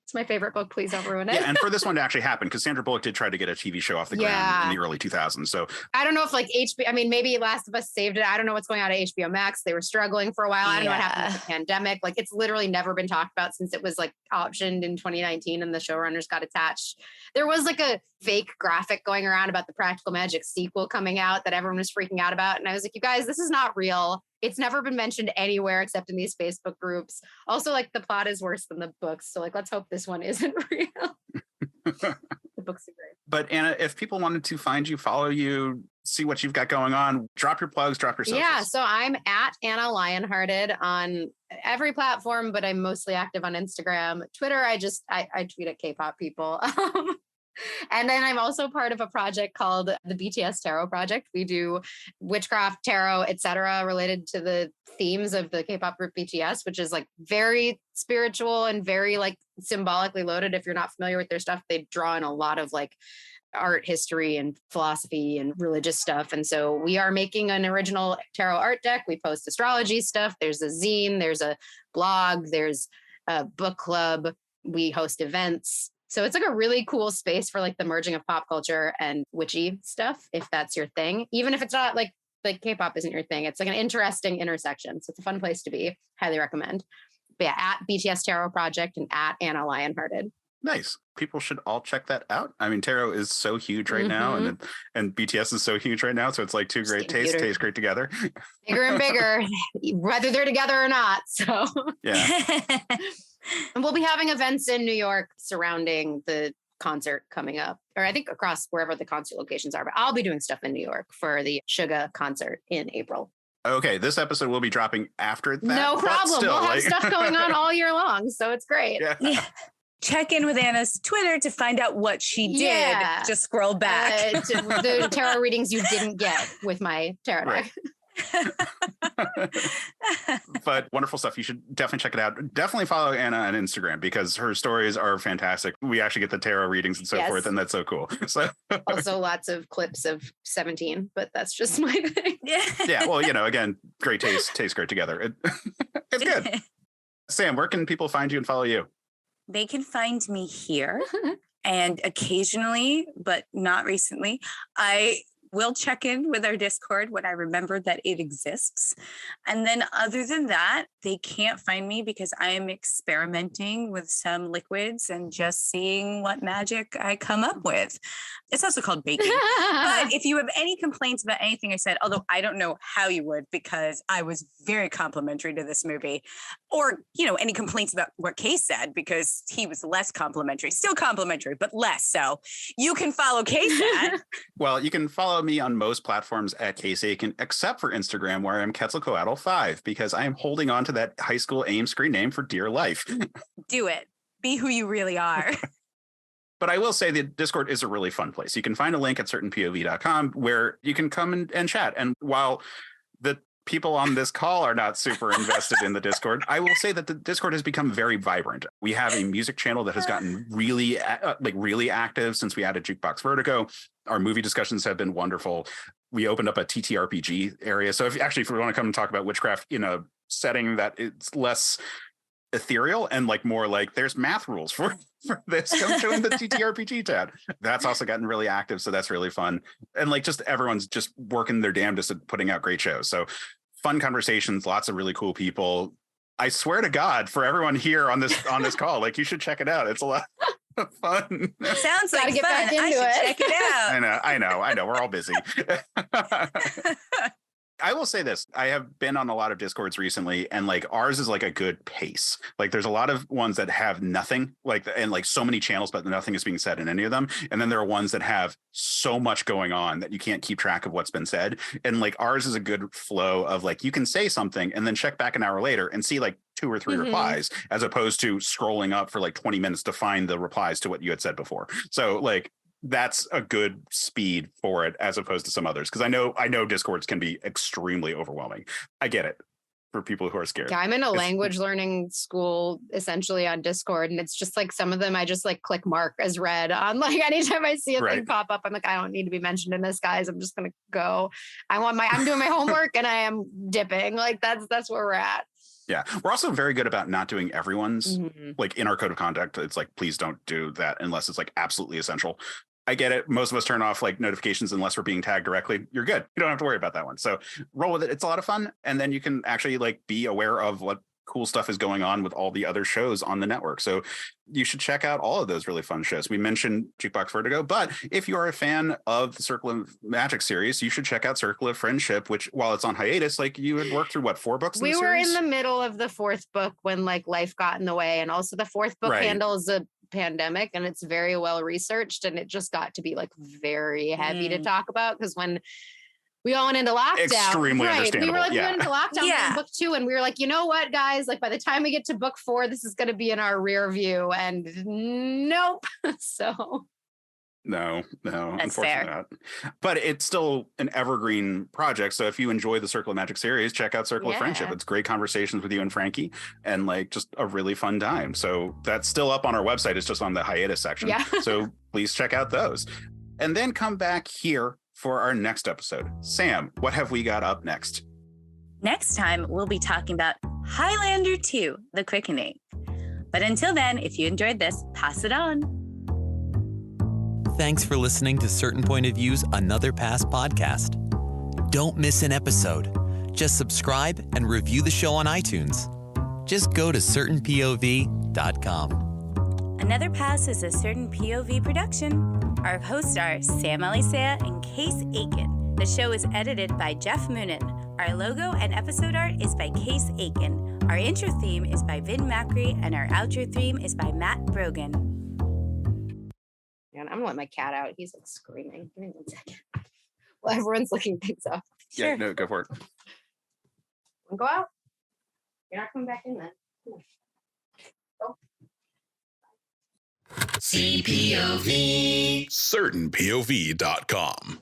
it's my favorite book. Please don't ruin it. Yeah, and for this one to actually happen, because Sandra Bullock did try to get a TV show off the ground in the early 2000s. So I don't know if like HBO, I mean, maybe Last of Us saved it. I don't know what's going on at HBO Max. They were struggling for a while. I don't know what happened with the pandemic. Like it's literally never been talked about since it was like optioned in 2019 and the showrunners got attached. There was like a fake graphic going around about the Practical Magic sequel coming out that everyone was freaking out about. And I was like, you guys, this is not real. It's never been mentioned anywhere except in these Facebook groups. Also, like the plot is worse than the books. So like, let's hope this one isn't real. The books are great. But Anna, if people wanted to find you, follow you, see what you've got going on, drop your plugs, drop your socials. Yeah, so I'm at Anna Lionhearted on every platform, but I'm mostly active on Instagram. Twitter, I tweet at K-pop people. And then I'm also part of a project called the BTS Tarot Project. We do witchcraft, tarot, etc., related to the themes of the K-pop group BTS, which is like very spiritual and very like symbolically loaded. If you're not familiar with their stuff, they draw in a lot of like art history and philosophy and religious stuff. And so we are making an original tarot art deck. We post astrology stuff. There's a zine, there's a blog, there's a book club. We host events. So it's like a really cool space for like the merging of pop culture and witchy stuff, if that's your thing. Even if it's not like K-pop isn't your thing. It's like an interesting intersection. So it's a fun place to be. Highly recommend. But yeah, at BTS Tarot Project and at Anna Lionhearted. Nice. People should all check that out. I mean, tarot is so huge right now, and BTS is so huge right now. So it's like two great tastes taste great together. Bigger and bigger, whether they're together or not. So yeah. And we'll be having events in New York surrounding the concert coming up, or I think across wherever the concert locations are. But I'll be doing stuff in New York for the Suga concert in April. Okay, this episode will be dropping after that. No problem. We'll have stuff going on all year long, so it's great. Yeah. Check in with Anna's Twitter to find out what she did. Yeah. Just scroll back. The tarot readings you didn't get with my tarot deck. But wonderful stuff. You should definitely check it out. Definitely follow Anna on Instagram because her stories are fantastic. We actually get the tarot readings and so forth, and that's so cool. So also lots of clips of 17, but that's just my thing. Yeah. Well, you know, again, great taste, tastes great together. It's good. Sam, where can people find you and follow you? They can find me here, and occasionally, but not recently, I will check in with our Discord when I remember that it exists. And then other than that, they can't find me because I am experimenting with some liquids and just seeing what magic I come up with. It's also called baking. But if you have any complaints about anything I said, although I don't know how you would because I was very complimentary to this movie, or, any complaints about what Case said because he was less complimentary, still complimentary, but less so, you can follow Case at. Well, you can follow me on most platforms at Case Aiken, except for Instagram, where I'm Quetzalcoatl5, because I am holding on to that high school AIM screen name for dear life. Do it. Be who you really are. But I will say the Discord is a really fun place. You can find a link at certainpov.com where you can come and chat. And while the people on this call are not super invested in the Discord, I will say that the Discord has become very vibrant. We have a music channel that has gotten really active since we added Jukebox Vertigo. Our movie discussions have been wonderful. We opened up a TTRPG area. So if we want to come and talk about witchcraft in a setting that it's less ethereal and more there's math rules for this, come join the TTRPG chat. That's also gotten really active, so that's really fun. And just everyone's just working their damnedest at putting out great shows. So fun conversations, lots of really cool people. I swear to God, for everyone here on this call, you should check it out. It's a lot of fun. Sounds like fun. I should check it out. I know. We're all busy. I will say this. I have been on a lot of Discords recently, and ours is a good pace. There's a lot of ones that have nothing, and so many channels, but nothing is being said in any of them. And then there are ones that have so much going on that you can't keep track of what's been said. And ours is a good flow of you can say something and then check back an hour later and see 2 or 3 replies, as opposed to scrolling up for 20 minutes to find the replies to what you had said before. So that's a good speed for it as opposed to some others. Because I know Discords can be extremely overwhelming. I get it for people who are scared. Yeah, I'm in a language learning school essentially on Discord, and it's just some of them I just click mark as read on anytime I see a thing pop up. I'm I don't need to be mentioned in this, guys. I'm just gonna go. I'm doing my homework and I am dipping. That's where we're at. Yeah. We're also very good about not doing everyone's in our code of conduct. It's please don't do that unless it's absolutely essential. I get it. Most of us turn off notifications unless we're being tagged directly. You're good. You don't have to worry about that one. So roll with it. It's a lot of fun. And then you can actually be aware of what cool stuff is going on with all the other shows on the network. So you should check out all of those really fun shows. We mentioned Jukebox Vertigo, but if you are a fan of the Circle of Magic series, you should check out Circle of Friendship, which while it's on hiatus, you had worked through 4 books in the series? We were in the middle of the 4th book when life got in the way. And also the 4th book handles a pandemic, and it's very well researched, and it just got to be very heavy to talk about because when we all went into lockdown, extremely understandable. We were we went into lockdown in book 2, and we were you know what, guys, by the time we get to book 4, this is going to be in our rear view, and nope. So No, that's unfortunately fair. not. But it's still an evergreen project. So if you enjoy the Circle of Magic series, check out Circle of Friendship. It's great conversations with you and Frankie, and just a really fun time. So that's still up on our website. It's just on the hiatus section. Yeah. So please check out those. And then come back here for our next episode. Sam, what have we got up next? Next time, we'll be talking about Highlander 2, The Quickening. But until then, if you enjoyed this, pass it on. Thanks for listening to Certain Point of View's Another Pass podcast. Don't miss an episode. Just subscribe and review the show on iTunes. Just go to certainpov.com. Another Pass is a Certain POV production. Our hosts are Sam Elisea and Case Aiken. The show is edited by Jeff Moonen. Our logo and episode art is by Case Aiken. Our intro theme is by Vin Macri, and our outro theme is by Matt Brogan. And I'm gonna let my cat out. He's screaming. Give me 1 second. Well, everyone's looking things up. Sure. Yeah, no, go for it. Wanna go out? You're not coming back in then. Go. CPOV. CertainPOV.com.